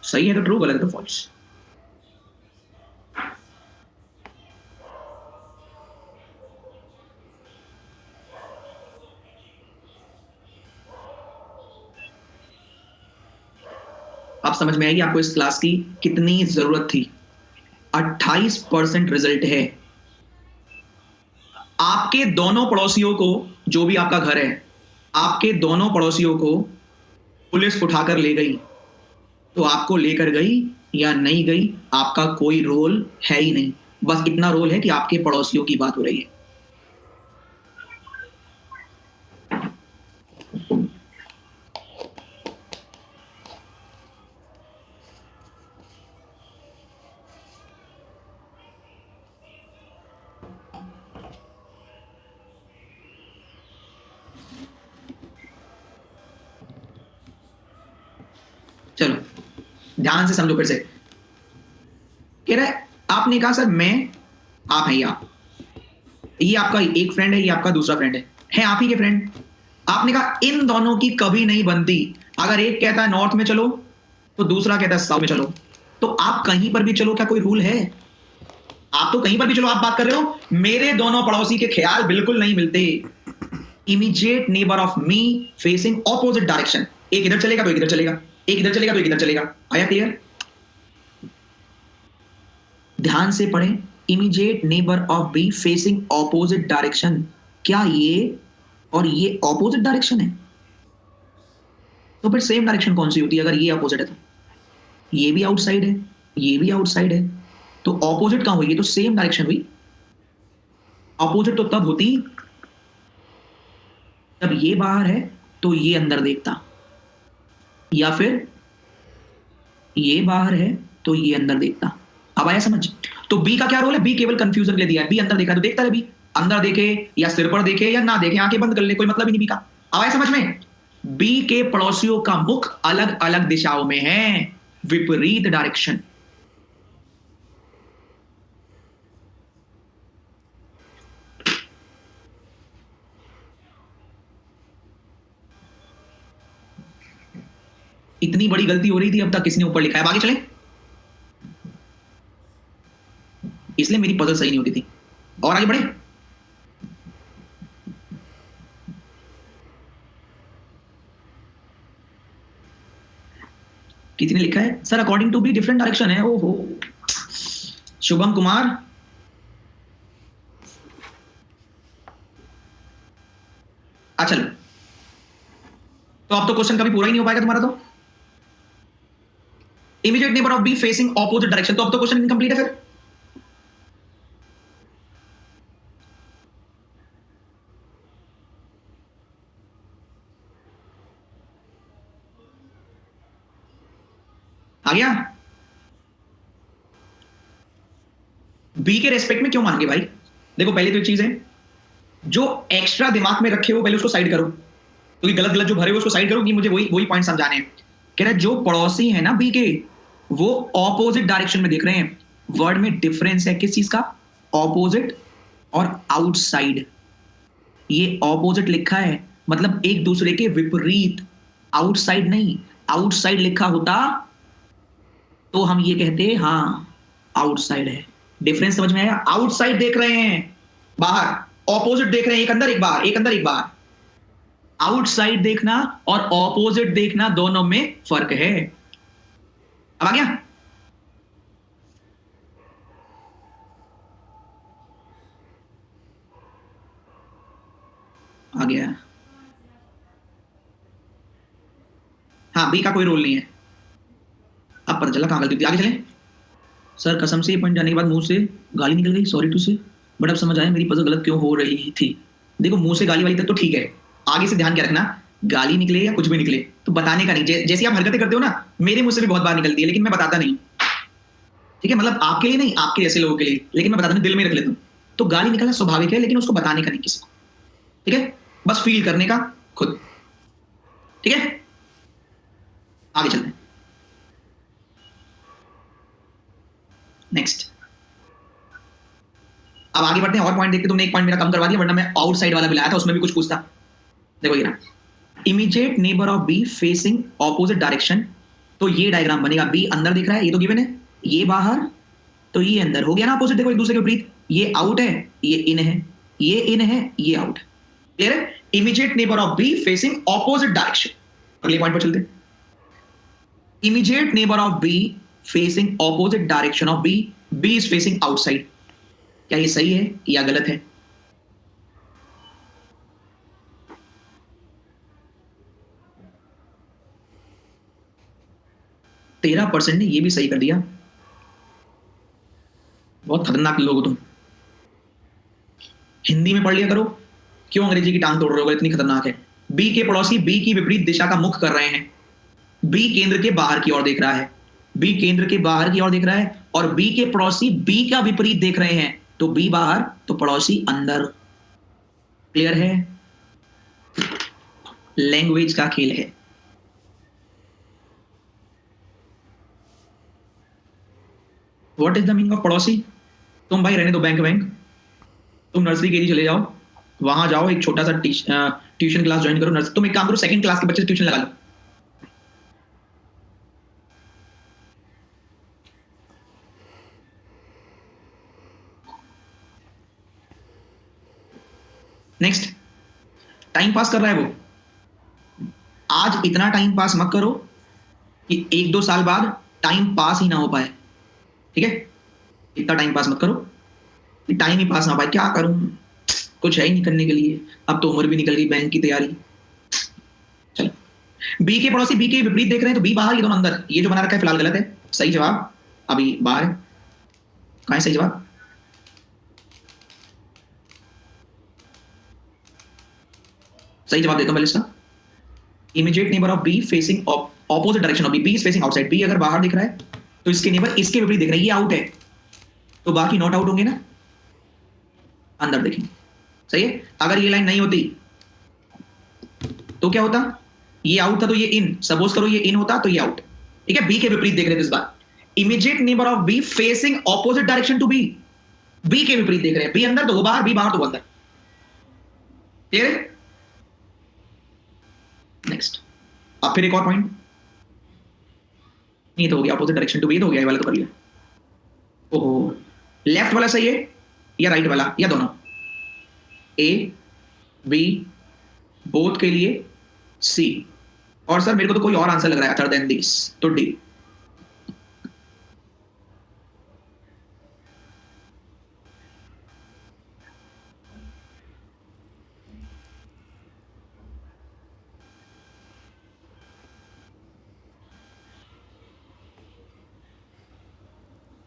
Speaker 1: सही है तो ट्रू, गलत है तो फॉल्स। आप समझ में आएगी आपको इस क्लास की कितनी जरूरत थी। 28% रिजल्ट है। आपके दोनों पड़ोसियों को, जो भी आपका घर है, आपके दोनों पड़ोसियों को पुलिस उठाकर ले गई, तो आपको लेकर गई या नहीं गई आपका कोई रोल है ही नहीं। बस इतना रोल है कि आपके पड़ोसियों की बात हो रही है। चलो ध्यान से समझो फिर से। कह रहा है आपने कहा सर मैं, आप हैं आप, ये आपका एक फ्रेंड है, ये आपका दूसरा फ्रेंड है आप ही के फ्रेंड। आपने कहा इन दोनों की कभी नहीं बनती। अगर एक कहता है नॉर्थ में चलो तो दूसरा कहता है साउथ में चलो, तो आप कहीं पर भी चलो, क्या कोई रूल है? आप तो कहीं पर भी चलो, आप बात कर रहे हो मेरे दोनों पड़ोसी के ख्याल बिल्कुल नहीं मिलते। Immediate neighbour of me facing opposite direction, एक इधर चलेगा तो एक इधर चलेगा, एक इधर चलेगा तो एक इधर चलेगा। आया क्लियर? ध्यान से पढ़ें। Immediate neighbour of B facing opposite direction, क्या ये और ये ऑपोजिट डायरेक्शन है? तो फिर सेम डायरेक्शन कौन सी होती है? अगर ये ऑपोजिट है तो ये भी आउटसाइड है, ये भी आउटसाइड है, तो ऑपोजिट कहां हुई? ये तो सेम डायरेक्शन हुई। ऑपोजिट तो तब होती जब ये बाहर है तो ये अंदर देखता, या फिर ये बाहर है तो ये अंदर देखता। अब आया समझ? तो बी का क्या रोल है? बी केवल कंफ्यूजन के लिए दिया है। बी अंदर देखा है तो देखता है, बी अंदर देखे या सिर पर देखे या ना देखे, आंखें बंद कर ले, कोई मतलब ही नहीं बी का। अब आया समझ में? बी के पड़ोसियों का मुख अलग अलग दिशाओं में है, विपरीत डायरेक्शन। इतनी बड़ी गलती हो रही थी अब तक किसने ऊपर लिखा है? आगे चले, इसलिए मेरी पजल सही नहीं होती थी। और आगे बढ़े। किसी ने लिखा है sir according to B different direction है। ओहो, शुभम कुमार, अच्छा लो, तो अब तो क्वेश्चन कभी पूरा ही नहीं हो पाएगा तुम्हारा। तो immediate neighbour of B facing opposite direction, तो अब तो क्वेश्चन इनकम्प्लीट है। फिर आ गया? बी के रेस्पेक्ट में क्यों मानेंगे भाई? देखो पहले तो एक चीज है, जो एक्स्ट्रा दिमाग में रखे हो पहले उसको साइड करो, क्योंकि गलत गलत जो भरे हो उसको साइड करो, कि मुझे वही वही पॉइंट समझाने हैं। कह रहा है जो पड़ोसी है ना बी के, वो ऑपोजिट डायरेक्शन में देख रहे हैं। वर्ड में डिफरेंस है किस चीज का? ऑपोजिट और आउटसाइड। ये ऑपोजिट लिखा है मतलब एक दूसरे के विपरीत, आउटसाइड नहीं। आउटसाइड लिखा होता तो हम ये कहते हाँ आउटसाइड है। डिफरेंस समझ में आया? आउटसाइड देख रहे हैं बाहर, ऑपोजिट देख रहे हैं एक अंदर एक बाहर, एक अंदर एक बाहर। आउटसाइड देखना और ऑपोजिट देखना दोनों में फर्क है। अब आ गया? आ गया। हाँ बी का कोई रोल नहीं है। अब पता चला कहां गलती थी। आगे चलें। सर कसम से ये पॉइंट जाने के बाद मुंह से गाली निकल गई, सॉरी टू से, बट अब समझ आया मेरी पजल गलत क्यों हो रही थी। देखो मुंह से गाली वाली तक तो ठीक है, आगे से ध्यान क्या रखना, गाली निकले या कुछ भी निकले तो बताने का नहीं। जैसे आप हरकतें करते हो ना, मेरे मुंह से भी बहुत बार निकलती है लेकिन मैं बताता नहीं, ठीक है, मतलब आपके लिए नहीं, आपके जैसे लोगों के लिए, लेकिन मैं बताता नहीं, दिल में रख लेता हूँ। तो गाली निकलना स्वाभाविक है लेकिन उसको बताने का नहीं किसी को, ठीक है, बस फील करने का खुद, ठीक है। आगे चलते हैं, नेक्स्ट। अब आगे बढ़ते हैं और पॉइंट देखते। तुमने एक पॉइंट मेरा कम करवा दिया, वरना मैं आउटसाइड वाला भी लाया था, उसमें भी कुछ पूछता। देखो ये ना, immediate neighbour of B facing opposite direction, तो ये डायग्राम बनेगा, बी अंदर दिख रहा है, ये तो गिवन है, ये बाहर तो ये अंदर, हो गया ना अपोजिट, देखो एक दूसरे के विपरीत, ये आउट है ये इन है, ये इन है ये आउट, क्लियर है। Immediate neighbour of B facing opposite direction, अगले पॉइंट पर चलते हैं। Immediate neighbour of B facing opposite direction of B, B is facing outside, क्या ये सही है या गलत है? तेरह परसेंट ने ये भी सही कर दिया, बहुत खतरनाक लोग हो तुम। हिंदी में पढ़ लिया करो, क्यों अंग्रेजी की टांग तोड़ रहे हो, इतनी खतरनाक है। बी के पड़ोसी बी की विपरीत दिशा का मुख कर रहे हैं, बी केंद्र के बाहर की ओर देख रहा है, बी केंद्र के बाहर की ओर देख रहा है, और बी के पड़ोसी बी का विपरीत देख रहे हैं, तो बी बाहर तो पड़ोसी अंदर, क्लियर है। लैंग्वेज का खेल है। What is the meaning of पड़ोसी? तुम भाई रहने दो बैंक बैंक, तुम नर्सरी के लिए चले जाओ, वहां जाओ एक छोटा सा ट्यूशन क्लास ज्वाइन करो। तुम एक काम करो, सेकंड क्लास के बच्चे से ट्यूशन लगा लो। नेक्स्ट, टाइम पास कर रहा है वो, आज इतना टाइम पास मत करो कि एक दो साल बाद टाइम पास ही ना हो पाए, ठीक है। इतना टाइम पास मत करो कि टाइम ही पास ना हो पाए, क्या करूं, कुछ है ही नहीं करने के लिए, अब तो उम्र भी निकल गई बैंक की तैयारी। चलो, बी के पड़ोसी बी के विपरीत देख रहे हैं, तो बी बाहर ये दोनों अंदर, ये जो बना रखा है फिलहाल गलत है, सही जवाब अभी बाहर है। कहां है सही जवाब? सही जवाब देता हूं पहले इसका, immediate neighbour of B facing opposite direction of B, B is facing outside, B अगर बाहर दिख रहा है तो इसके नेबर इसके विपरीत दिख रहा है, ये आउट है, तो बाकी नॉट आउट होंगे ना, अंदर देखेंगे, सही है। अगर ये लाइन नहीं होती तो क्या होता, ये आउट था तो ये इन, सपोज करो ये इन होता तो ये आउट, ठीक है। बी के विपरीत देख रहे थे इस बार, immediate neighbour of B facing opposite direction to B, B के विपरीत देख रहे हैं, बी अंदर तो वो बाहर, बी बाहर तो वो अंदर, क्लियर है। नेक्स्ट, अब फिर एक और पॉइंट, ये तो हो गया अपोजिट डायरेक्शन टू बी, तो हो गया, ये वाला तो कर लिया। ओहो, लेफ्ट वाला सही है या राइट वाला या दोनों? ए बी बोथ के लिए सी, और सर मेरे को तो कोई और आंसर लग रहा है अदर देन दिस, तो डी।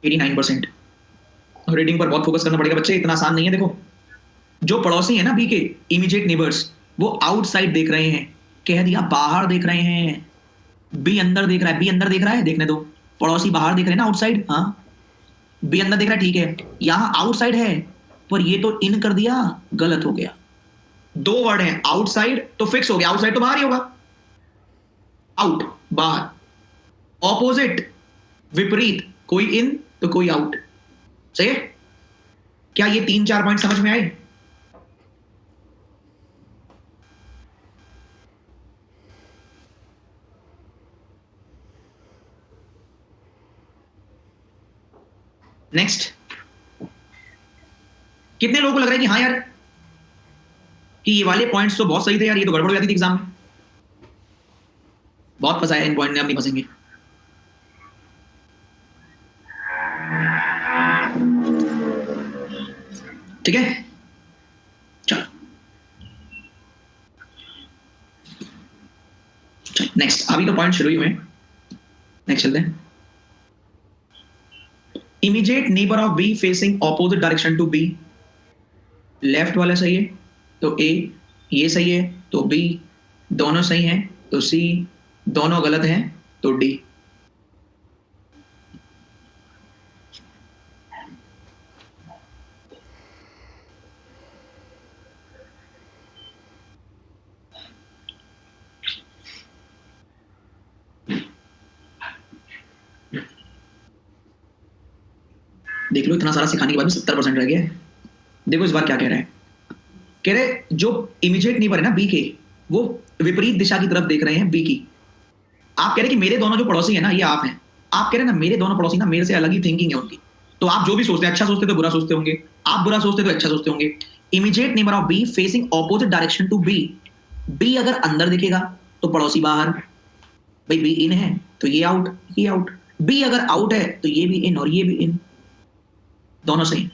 Speaker 1: %89। रीडिंग पर बहुत फोकस करना पड़ेगा बच्चे, इतना आसान नहीं है। देखो, जो पड़ोसी है ना बी के इमीडिएट नेबर्स, वो आउटसाइड देख रहे हैं, कह दिया बाहर देख रहे हैं, बी अंदर देख रहा है, बी अंदर देख रहा है, देखने दो, पड़ोसी बाहर देख रहे हैं ना आउटसाइड, हाँ, बी अंदर देख रहा है, ठीक है, यहां आउटसाइड है पर ये तो इन कर दिया, गलत हो गया। दो वर्ड है, आउटसाइड तो फिक्स हो गया, आउटसाइड तो बाहर ही होगा, आउट बाहर, ऑपोजिट विपरीत, कोई इन तो कोई आउट, सही है। क्या ये तीन चार पॉइंट समझ में आए? नेक्स्ट, कितने लोगों को लग रहा है कि हाँ यार, कि ये वाले पॉइंट्स तो बहुत सही थे यार, ये तो गड़बड़ हो जाती थी एग्जाम में, बहुत फंसाया इन पॉइंट ने, अब नहीं फंसेंगे। ठीक है, चलो नेक्स्ट, अभी तो पॉइंट शुरू ही हुए, नेक्स्ट चलते हैं। Immediate neighbour of B facing opposite direction to B, left वाला सही है, तो ए ये सही है, तो बी दोनों सही हैं, तो सी दोनों गलत हैं, तो डी। देख लो, इतना सारा सिखाने के बाद भी 70% रह गया है। देखो इस बार क्या कह रहा है, कह रहे जो इमीडिएट नेबर है ना बी के, वो विपरीत दिशा की तरफ देख रहे हैं बी की। आप कह रहे कि मेरे दोनों जो पड़ोसी है ना ये आप हैं, आप कह रहे हैं ना मेरे दोनों पड़ोसी ना मेरे से अलग ही थिंकिंग है उनकी, तो आप जो भी सोचते हैं अच्छा सोचते तो बुरा सोचते होंगे, आप बुरा सोचते तो अच्छा सोचते होंगे। Immediate neighbour of B facing opposite direction to B. B अगर अंदर दिखेगा तो पड़ोसी बाहर, भाई बी इन है तो ये आउट, ये आउट। बी अगर आउट है तो ये भी इन और ये भी इन, दोनों सही।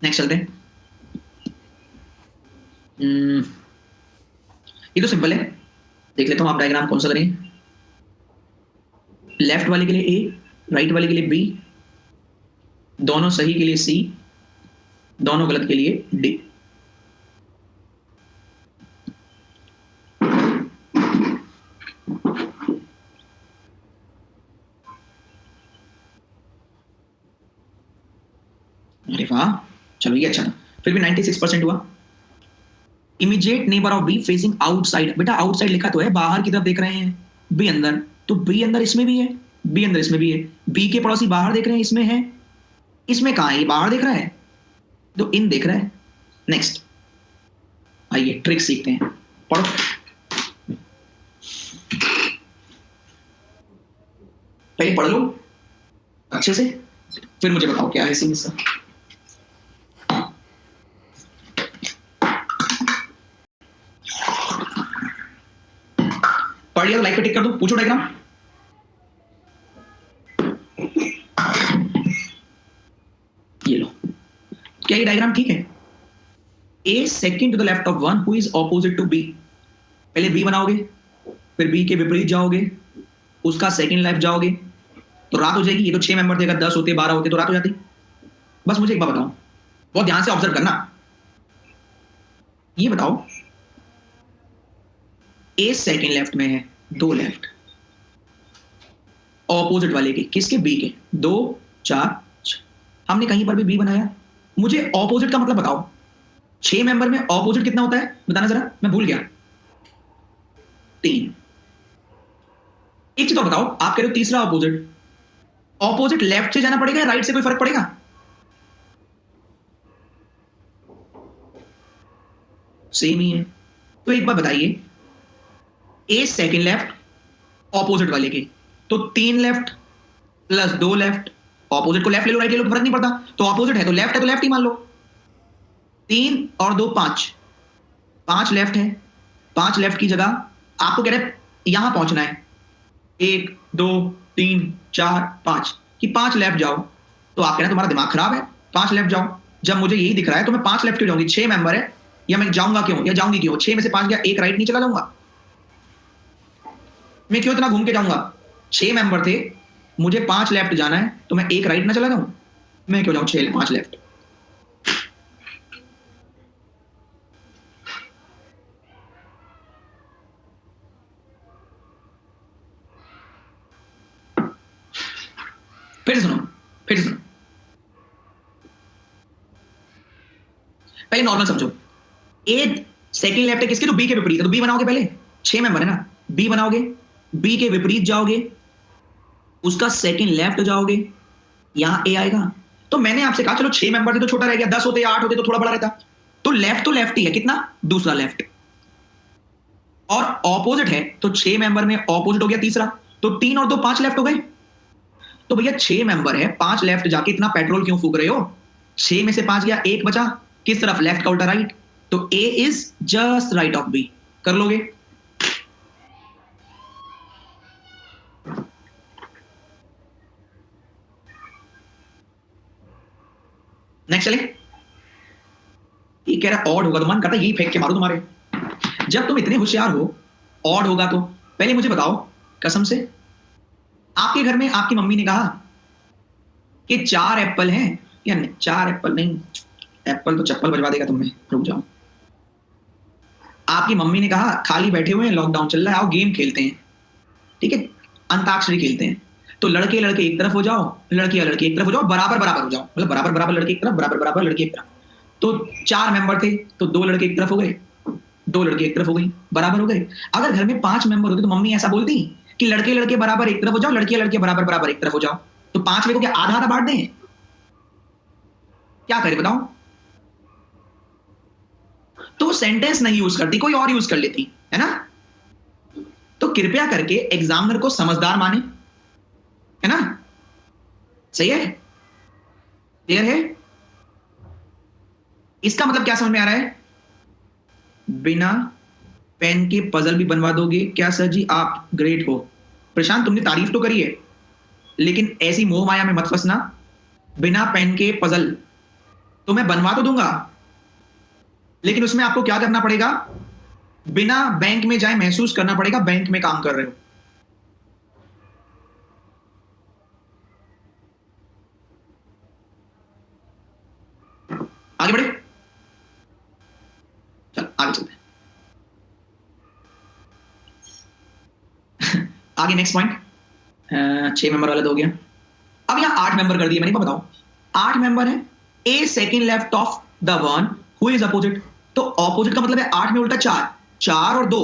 Speaker 1: नेक्स्ट चलते हैं। ये तो सिंपल है, देख लेता हूं आप डायग्राम कौन सा करें। लेफ्ट वाले के लिए ए, राइट वाले के लिए बी, दोनों सही के लिए सी, दोनों गलत के लिए डी। अरे वाह, चलो ये अच्छा था, फिर भी 96% हुआ। Immediate neighbour of B facing outside, बेटा आउटसाइड लिखा तो है, बाहर की तरफ देख रहे हैं, बी अंदर, तो बी अंदर इसमें भी है, बी अंदर इसमें भी है। बी के पड़ोसी बाहर देख रहे हैं, इसमें है, इसमें कहां है, ये बाहर देख रहा है तो इन देख रहा है। नेक्स्ट आइए ट्रिक सीखते हैं, पढ़ो। पहले पढ़ लो अच्छे से, फिर मुझे बताओ क्या है सीन इसका। पढ़ लिया तो लाइक पे टिक कर दो, पूछो डायग्राम। ये लो, क्या ये डायग्राम ठीक है। A second to the left of one who is opposite to B. पहले बी बनाओगे, फिर बी के विपरीत जाओगे, उसका सेकंड लेफ्ट जाओगे, तो रात हो जाएगी। ये तो 6 मेंबर थे, अगर 10 होते 12 होते तो रात हो जाती। बस मुझे एक बात बताओ, बहुत ध्यान से ऑब्जर्व करना, ये बताओ ए सेकंड लेफ्ट में है, 2 लेफ्ट ऑपोजिट वाले के, किसके, बी के, 2 4 6। हमने कहीं पर भी बी बनाया, मुझे ऑपोजिट का मतलब बताओ। 6 मेंबर में ऑपोजिट कितना होता है बताना जरा, मैं भूल गया। 3। एक चीज तो बताओ, आप कह रहे हो तीसरा ऑपोजिट, ऑपोजिट लेफ्ट से जाना पड़ेगा या राइट से, कोई फर्क पड़ेगा? सेम ही है। तो एक बात बताइए, ए सेकंड लेफ्ट ऑपोजिट वाले के, तो 3 लेफ्ट प्लस 2 लेफ्ट, ऑपोजिट को लेफ्ट ले लो राइट ले लो फर्क नहीं पड़ता, तो ऑपोजिट है तो लेफ्ट ही मान लो। 3 और 2 5, 5 लेफ्ट है, 5 लेफ्ट की जगह आपको कह रहे यहां पहुंचना है, 1 2 3 4 5 कि 5 लेफ्ट जाओ, तो आप कह रहे हैं तुम्हारा दिमाग खराब है, 5 लेफ्ट जाओ। जब मुझे यही दिख रहा है तो मैं 5 लेफ्ट क्यों जाऊंगी, 6 मेंबर है, या मैं जाऊंगा क्यों या जाऊंगी क्यों? 6 में से 5 गया, एक राइट नहीं चला जाऊंगा, मैं क्यों इतना घूम के जाऊंगा? 6 मेंबर थे, मुझे 5 लेफ्ट जाना है, तो मैं एक राइट ना चला जाऊं, मैं क्यों जाऊं 5 लेफ्ट? फिर से सुनो, फिर से सुनो, पहले नॉर्मल समझो। ए सेकंड लेफ्ट है किसके, तो बी के विपरीत है, तो बी बनाओगे पहले, 6 मेंबर है ना, बी बनाओगे, बी के विपरीत जाओगे, उसका सेकंड लेफ्ट जाओगे, यहां ए आएगा। तो मैंने आपसे कहा चलो 6 मेंबर थे तो छोटा रह गया, 10 होते या 8 होते तो थोड़ा बड़ा रहता, तो लेफ्ट ही है, कितना, दूसरा लेफ्ट, और ऑपोजिट है तो 6 मेंबर में ऑपोजिट हो गया तीसरा, तो 3 और 2 5 लेफ्ट हो गए। तो भैया 6 मेंबर है, 5 लेफ्ट जाके इतना पेट्रोल क्यों फूक रहे हो? 6 में से 5 गया, 1 बचा, किस तरफ, लेफ्ट का उल्टा राइट, तो A is just right of B. कर लोगे? नेक्स्ट चले। ये कह रहा ऑड होगा तो मन करता यही फेंक के मारो तुम्हारे। जब तुम इतने होशियार हो, ऑड होगा तो पहले मुझे बताओ कसम से, आपके घर में आपकी मम्मी ने कहा कि 4 एप्पल हैं, या 4 एप्पल नहीं, एप्पल तो चप्पल बजवा देगा तुम्हें, रुक जाओ। आपकी मम्मी ने कहा खाली बैठे हुए हैं, लॉकडाउन चल रहा है, आओ गेम खेलते हैं, ठीक है, अंताक्षरी खेलते हैं। तो लड़के लड़के एक तरफ हो जाओ, लड़कियां लड़के एक तरफ हो जाओ, बराबर बराबर हो जाओ, मतलब बराबर बराबर लड़के एक तरफ, बराबर बराबर लड़के एक तरफ। तो 4 मेंबर थे तो 2 लड़के एक तरफ हो गए, 2 लड़के एक तरफ हो गई, बराबर हो गए। अगर घर में 5 मेंबर होते तो मम्मी ऐसा बोलती कि लड़के लड़के बराबर एक तरफ हो जाओ, लड़कियां लड़के बराबर बराबर एक तरफ हो जाओ, तो 5वें को क्या आधा आधा बांट दें? क्या करें बताओ? तो सेंटेंस नहीं यूज करती, कोई और यूज कर लेती है ना। तो कृपया करके एग्जामिनर को समझदार माने, है ना, सही है, क्लियर है। इसका मतलब क्या समझ में आ रहा है? बिना पेन के पजल भी बनवा दोगे क्या सर जी आप? ग्रेट हो प्रशांत, तुमने तारीफ तो करी है, लेकिन ऐसी मोह माया में मत फंसना। बिना पेन के पजल तो मैं बनवा तो दूंगा, लेकिन उसमें आपको क्या करना पड़ेगा? बिना बैंक में जाए महसूस करना पड़ेगा बैंक में काम कर रहे हो। आगे बढ़े, चल आगे चलते हैं। आगे नेक्स्ट पॉइंट, 6 मेंबर वाला तो हो गया। अब यहां 8 मेंबर कर दिए मैंने, बताओ 8 मेंबर है, A second left of the one who is opposite. तो ऑपोजिट का मतलब है 8 में उल्टा 4, 4 और 2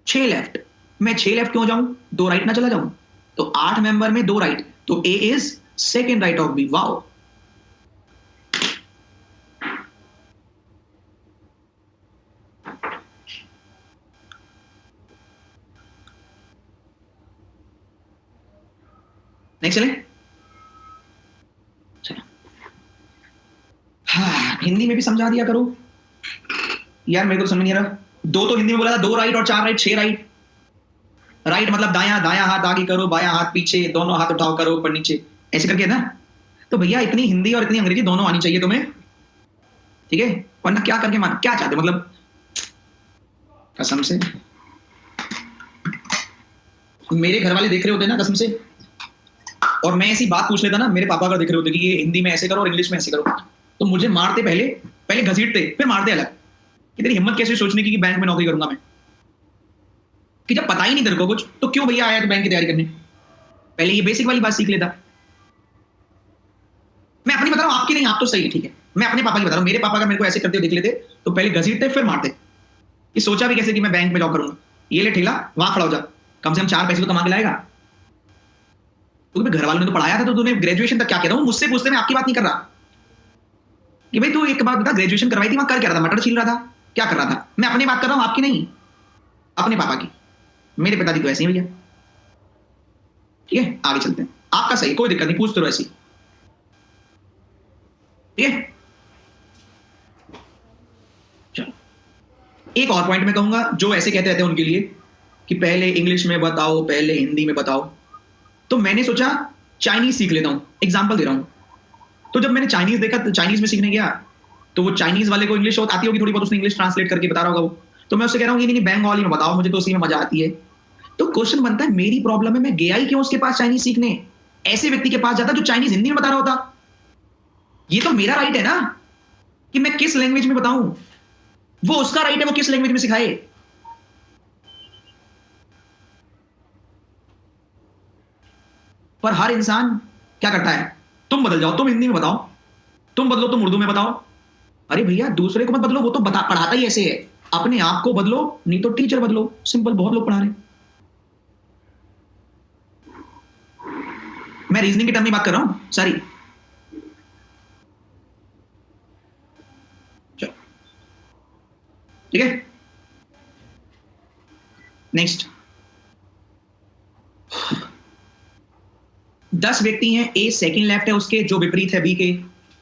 Speaker 1: 6 लेफ्ट। मैं 6 लेफ्ट क्यों जाऊं? 2 राइट ना चला जाऊं? तो 8 मेंबर में 2 राइट, तो A is second right of B. Wow, next चले। हाँ, हिंदी में भी समझा दिया करो यार, मेरे को समझ नहीं आ रहा। 2 तो हिंदी में बोला था, 2 राइट और 4 राइट, 6 राइट। राइट मतलब दायां, दायां हाथ आगे करो, बायां हाथ पीछे, दोनों हाथ उठाओ, करो ऊपर नीचे, ऐसे करके ना। तो भैया इतनी हिंदी और इतनी अंग्रेजी दोनों आनी चाहिए तुम्हें, ठीक है, वरना क्या करके मान, क्या चाहते मतलब कसम से। मेरे घर वाले देख रहे होते ना कसम से, और मैं ऐसी बात पूछ लेता ना, मेरे पापा का देख रहे होते कि ये हिंदी में ऐसे करो और इंग्लिश में ऐसे करो, तो मुझे मारते, पहले घसीटते फिर मारते अलग, कि तेरी हिम्मत कैसे सोचने की कि बैंक में नौकरी करूंगा मैं, कि जब पता ही नहीं तेरे को कुछ तो क्यों भैया आया तो बैंक की तैयारी करने? पहले ये बेसिक वाली बात सीख लेता। मैं अपनी बता रहा हूं, आपकी नहीं, आप तो सही है, ठीक है, मैं अपने पापा की बता रहा हूं। मेरे पापा का मेरे को ऐसे करते हुए देख लेते तो पहले घसीटते फिर मारते, कि सोचा भी कैसे कि मैं बैंक में जॉब करूंगा, ये ले ठेला वहां खड़ा हो जा, कम से कम 4 पैसे तो कमा के लाएगा। तो घर वालों ने तो पढ़ाया था, तो तूने ग्रेजुएशन तक क्या किया था? वो मुझसे पूछते, मैं आपकी बात नहीं कर रहा कि भाई तू एक बात बता, ग्रेजुएशन करवाई थी, वहां कर क्या रहा था? मटर छील रहा था? क्या कर रहा था? मैं अपनी बात कर रहा हूं, आपकी नहीं, अपने पापा की। मेरे पिताजी तो ऐसे ही भैया, ठीक है, आगे चलते हैं। आपका सही, कोई दिक्कत नहीं, पूछते रहो ऐसी, ठीक है। चलो एक और पॉइंट मैं कहूंगा, जो ऐसे कहते रहते हैं उनके लिए कि पहले इंग्लिश में बताओ, पहले हिंदी में बताओ। तो मैंने सोचा चाइनीज सीख लेता हूं, एग्जाम्पल दे रहा हूं। तो जब मैंने चाइनीज देखा, तो चाइनीज में सीखने गया, तो वो चाइनीज वाले को इंग्लिश आती होगी थोड़ी बहुत, उसने इंग्लिश ट्रांसलेट करके बता रहा होगा वो, तो मैं उससे कह रहा हूँ ये नहीं, बंगाली में बताओ, मुझे तो उसी में मजा आती है। तो क्वेश्चन बनता है, मेरी प्रॉब्लम है, मैं गया ही क्यों उसके पास चाइनीज सीखने? ऐसे व्यक्ति के पास जाता जो चाइनीज हिंदी में बता रहा होता। ये तो मेरा राइट है ना कि मैं किस लैंग्वेज में बताऊं, वो उसका राइट है वो किस लैंग्वेज में सिखाए। पर हर इंसान क्या करता है, तुम बदल जाओ, तुम हिंदी में बताओ, तुम बदलो, तुम उर्दू में बताओ। अरे भैया दूसरे को मत बदलो, वो तो पढ़ाता ही ऐसे है, अपने आप को बदलो, नहीं तो टीचर बदलो, सिंपल, बहुत लोग पढ़ा रहे हैं। मैं रीजनिंग की टर्म में बात कर रहा हूं, सॉरी। चलो ठीक है, नेक्स्ट। 10 व्यक्ति हैं, ए सेकंड लेफ्ट है उसके, जो विपरीत है बी के,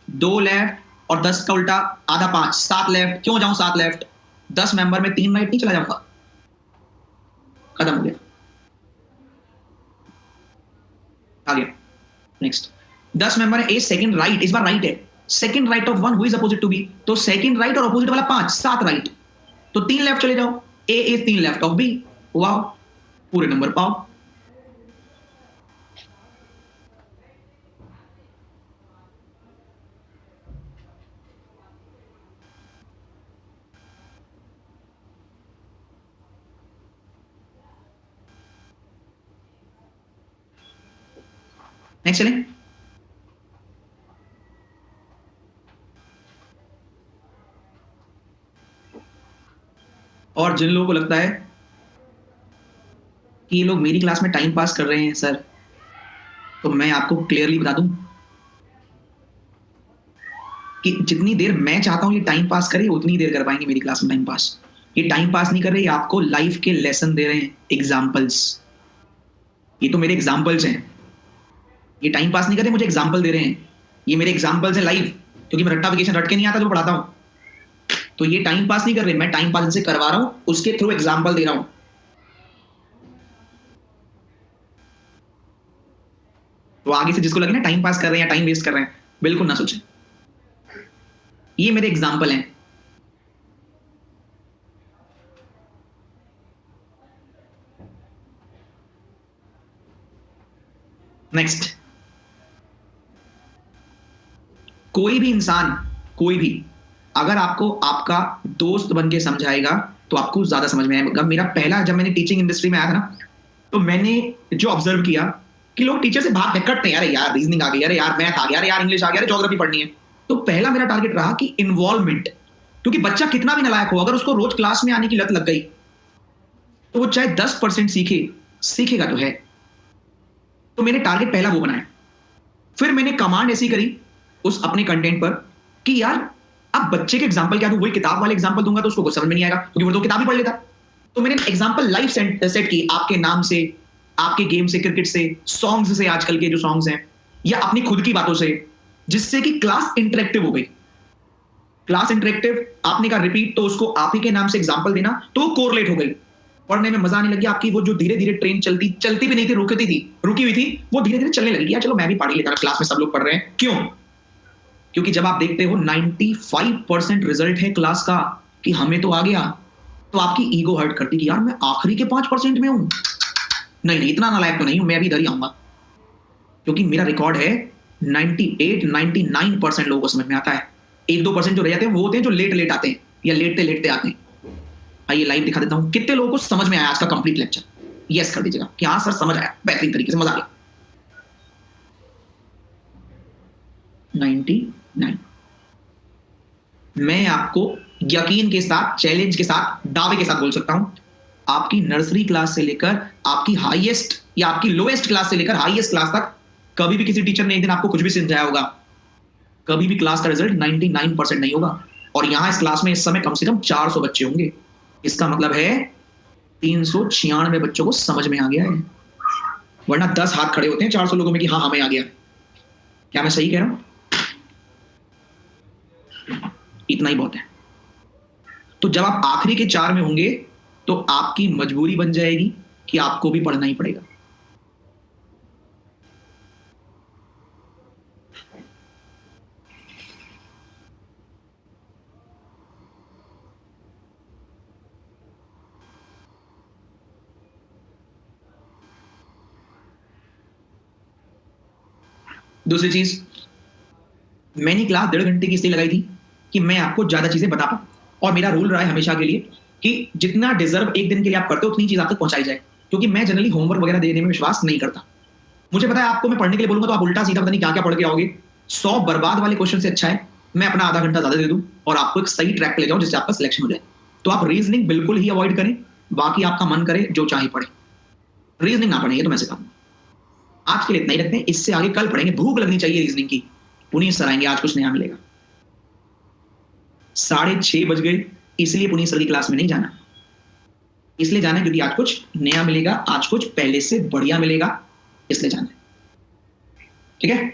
Speaker 1: 2 लेफ्ट और 10 का उल्टा आधा 5, 7 लेफ्ट। क्यों जाऊं 7 लेफ्ट? 10 मेंबर में 3 राइट नहीं चला जाऊंगा, खत्म हो गया, आ गया नेक्स्ट। 10 मेंबर है, ए सेकंड राइट, इस बार राइट है, second right of one who is opposite to B, तो सेकंड राइट और अपोजिट वाला 5, 7 राइट, तो 3 लेफ्ट चले जाओ, A is 3 left of B. वाह, पूरे नंबर पाओ। नेक्स्ट चलें। और जिन लोगों को लगता है कि ये लोग मेरी क्लास में टाइम पास कर रहे हैं सर, तो मैं आपको क्लियरली बता दूं कि जितनी देर मैं चाहता हूं ये टाइम पास करे, उतनी देर कर पाएंगे मेरी क्लास में टाइम पास। ये टाइम पास नहीं कर रहे, ये आपको लाइफ के लेसन दे रहे हैं, एग्जाम्पल्स। ये तो मेरे एग्जाम्पल्स हैं। ये टाइम पास नहीं कर रहे, मुझे एग्जाम्पल दे रहे हैं। ये मेरे एग्जाम्पल्स हैं लाइव, क्योंकि मैं रट्टाफिकेशन रट के नहीं आता जो पढ़ाता हूं। तो ये टाइम पास नहीं कर रहे, मैं टाइम पास इनसे करवा रहा हूं, उसके थ्रू एग्जाम्पल दे रहा हूं। तो आगे से जिसको लगे ना टाइम पास कर रहे हैं या टाइम वेस्ट कर रहे हैं, बिल्कुल ना सोचें, ये मेरे एग्जाम्पल हैं। नेक्स्ट, कोई भी इंसान, कोई भी अगर आपको आपका दोस्त बन के समझाएगा तो आपको ज्यादा समझ में आएगा। मेरा पहला, जब मैंने टीचिंग इंडस्ट्री में आया था ना, तो मैंने जो ऑब्जर्व किया कि लोग टीचर से भाग कटते हैं, अरे यार रीजनिंग आ गई, अरे यार मैथ आ गया, अरे यार इंग्लिश आ गया, अरे ज्योग्राफी पढ़नी है। तो पहला मेरा टारगेट रहा कि इन्वॉल्वमेंट, क्योंकि बच्चा कितना भी नालायक हो, अगर उसको रोज क्लास में आने की लत लग गई तो वो चाहे 10% सीखे, सीखेगा तो है। तो मैंने टारगेट पहला वो बनाया। फिर मैंने कमांड ऐसी करी उस अपने कंटेंट पर कि यार अब बच्चे के एग्जाम्पल क्या दूं, वही किताब वाले एग्जाम्पल दूंगा तो उसको कुछ समझ में नहीं आएगा, क्योंकि वो तो किताब ही पढ़ लेता। तो मैंने एग्जाम्पल लाइव सेट की, आपके नाम से, आपके गेम से, क्रिकेट से, सॉन्ग्स से, आजकल के जो सॉन्ग्स हैं, या अपनी खुद की बातों से, जिससे कि क्लास इंटरेक्टिव हो गई। क्लास इंटरेक्टिव, आपने कहा रिपीट, तो उसको आप ही के नाम से एग्जाम्पल देना, तो कोरिलेट हो गई। पढ़ने में मजा आने लगी। आपकी वो जो धीरे धीरे ट्रेन चलती भी नहीं थी, रुकी हुई थी, वो धीरे धीरे चलने लगी। यार चलो मैं भी पढ़ ही लेता, क्लास में सब लोग पढ़ रहे हैं, क्यों? क्योंकि जब आप देखते हो 95% रिजल्ट है क्लास का कि हमें तो आ गया, तो आपकी ईगो हर्ट करती कि यार मैं आखिरी के 5% में हूं। नहीं, इतना नालायक तो नहीं हूं, मैं अभी इधर ही आऊंगा। क्योंकि मेरा रिकॉर्ड है 98-99% लोगों को समझ में आता है। 1-2% जो रह जाते हैं वो होते हैं जो लेट आते हैं या लेटते आते हैं। आइए लाइव दिखा देता हूं कितने लोगों को समझ में आया आज का कंप्लीट लेक्चर। यस कर दीजिएगा कि हाँ सर समझ आया, बेहतरीन तरीके से, मजा आ गया। 99। मैं आपको यकीन के साथ, चैलेंज के साथ, दावे के साथ बोल सकता हूं, आपकी नर्सरी क्लास से लेकर आपकी हाईएस्ट या आपकी लोएस्ट क्लास से लेकर हाईएस्ट क्लास तक कभी भी किसी टीचर ने एक दिन आपको कुछ भी समझाया होगा, कभी भी क्लास का रिजल्ट 99% नहीं होगा। और यहां इस क्लास में इस समय कम से कम 400 बच्चे होंगे। इसका मतलब है 396 बच्चों को समझ में आ गया है। वरना 10 हाथ खड़े होते हैं 400 लोगों में कि हाँ हमें आ गया। क्या मैं सही कह रहा हूं? इतना ही बहुत है। तो जब आप आखिरी के 4 में होंगे तो आपकी मजबूरी बन जाएगी कि आपको भी पढ़ना ही पड़ेगा। दूसरी चीज, मैंने क्लास 1.5 घंटे की इसलिए लगाई थी कि मैं आपको ज्यादा चीजें बता पाऊं। और मेरा रूल रहा है हमेशा के लिए कि जितना डिजर्व एक दिन के लिए आप करते हो उतनी चीज आप तक पहुंचाई जाए। क्योंकि मैं जनरली होमवर्क वगैरह देने में विश्वास नहीं करता। मुझे पता है आपको मैं पढ़ने के लिए बोलूंगा तो आप उल्टा सीधा पता नहीं क्या क्या पढ़ के आओगे। 100 बर्बाद वाले क्वेश्चन से अच्छा है मैं अपना आधा घंटा ज्यादा दे दूं और आपको एक सही ट्रैक पे ले जाऊं जिससे आपका सिलेक्शन हो जाए। तो आप रीजनिंग बिल्कुल ही अवॉइड करें, बाकी आपका मन करे जो चाहे पढ़े, रीजनिंग ना पढ़े, ये तो मैं सिखाऊंगा। आज के लिए इतना ही रखते हैं, इससे आगे कल पढ़ेंगे। भूख लगनी चाहिए रीजनिंग की। पुनीत सर आएंगे, आज कुछ नया मिलेगा। 6:30 बज गए, इसलिए पुनीत सर की क्लास में नहीं जाना। इसलिए जाना है क्योंकि आज कुछ नया मिलेगा, आज कुछ पहले से बढ़िया मिलेगा, इसलिए जाना है। ठीक है,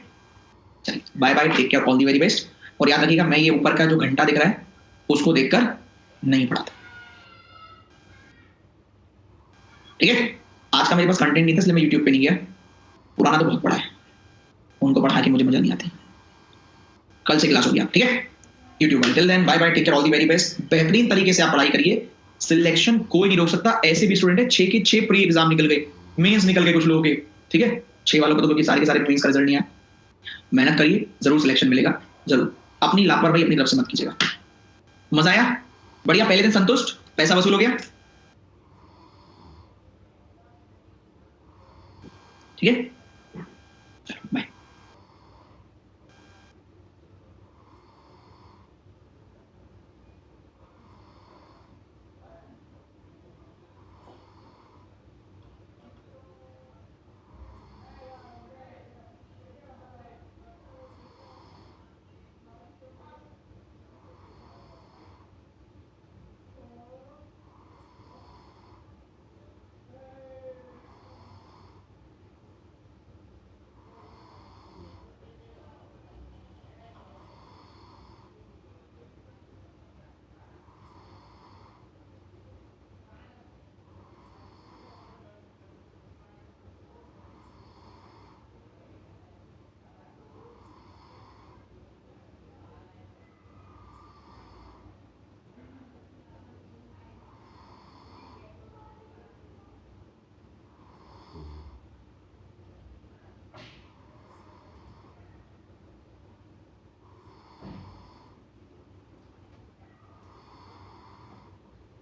Speaker 1: चलिए bye bye, take care, all the very best. और याद रखिएगा मैं ये ऊपर का जो घंटा दिख रहा है उसको देखकर नहीं पढ़ाता। ठीक है, आज का मेरे पास कंटेंट नहीं था इसलिए मैं यूट्यूब पे नहीं गया। पुराना तो बहुत पढ़ा है, उनको पढ़ा के मुझे मजा नहीं आती। कल से क्लास हो गया, ठीक है, YouTube. Till then bye bye, take care, all the very best. बेहतरीन तरीके से आप पढ़ाई करिए, सिलेक्शन कोई नहीं रोक सकता। ऐसे भी स्टूडेंट है 6 के 6 प्री एग्जाम निकल गए, मेंस निकल गए कुछ लोगों के, ठीक है। 6 वालों को तो क्योंकि सारे के सारे मेंस का रिजल्ट नहीं आया। मेहनत करिए, जरूर सिलेक्शन मिलेगा, जरूर। अपनी लापरवाही अपनी तरफ से मत कीजिएगा। मजा आया? बढ़िया, पहले दिन संतुष्ट, पैसा वसूल हो गया, ठीक है।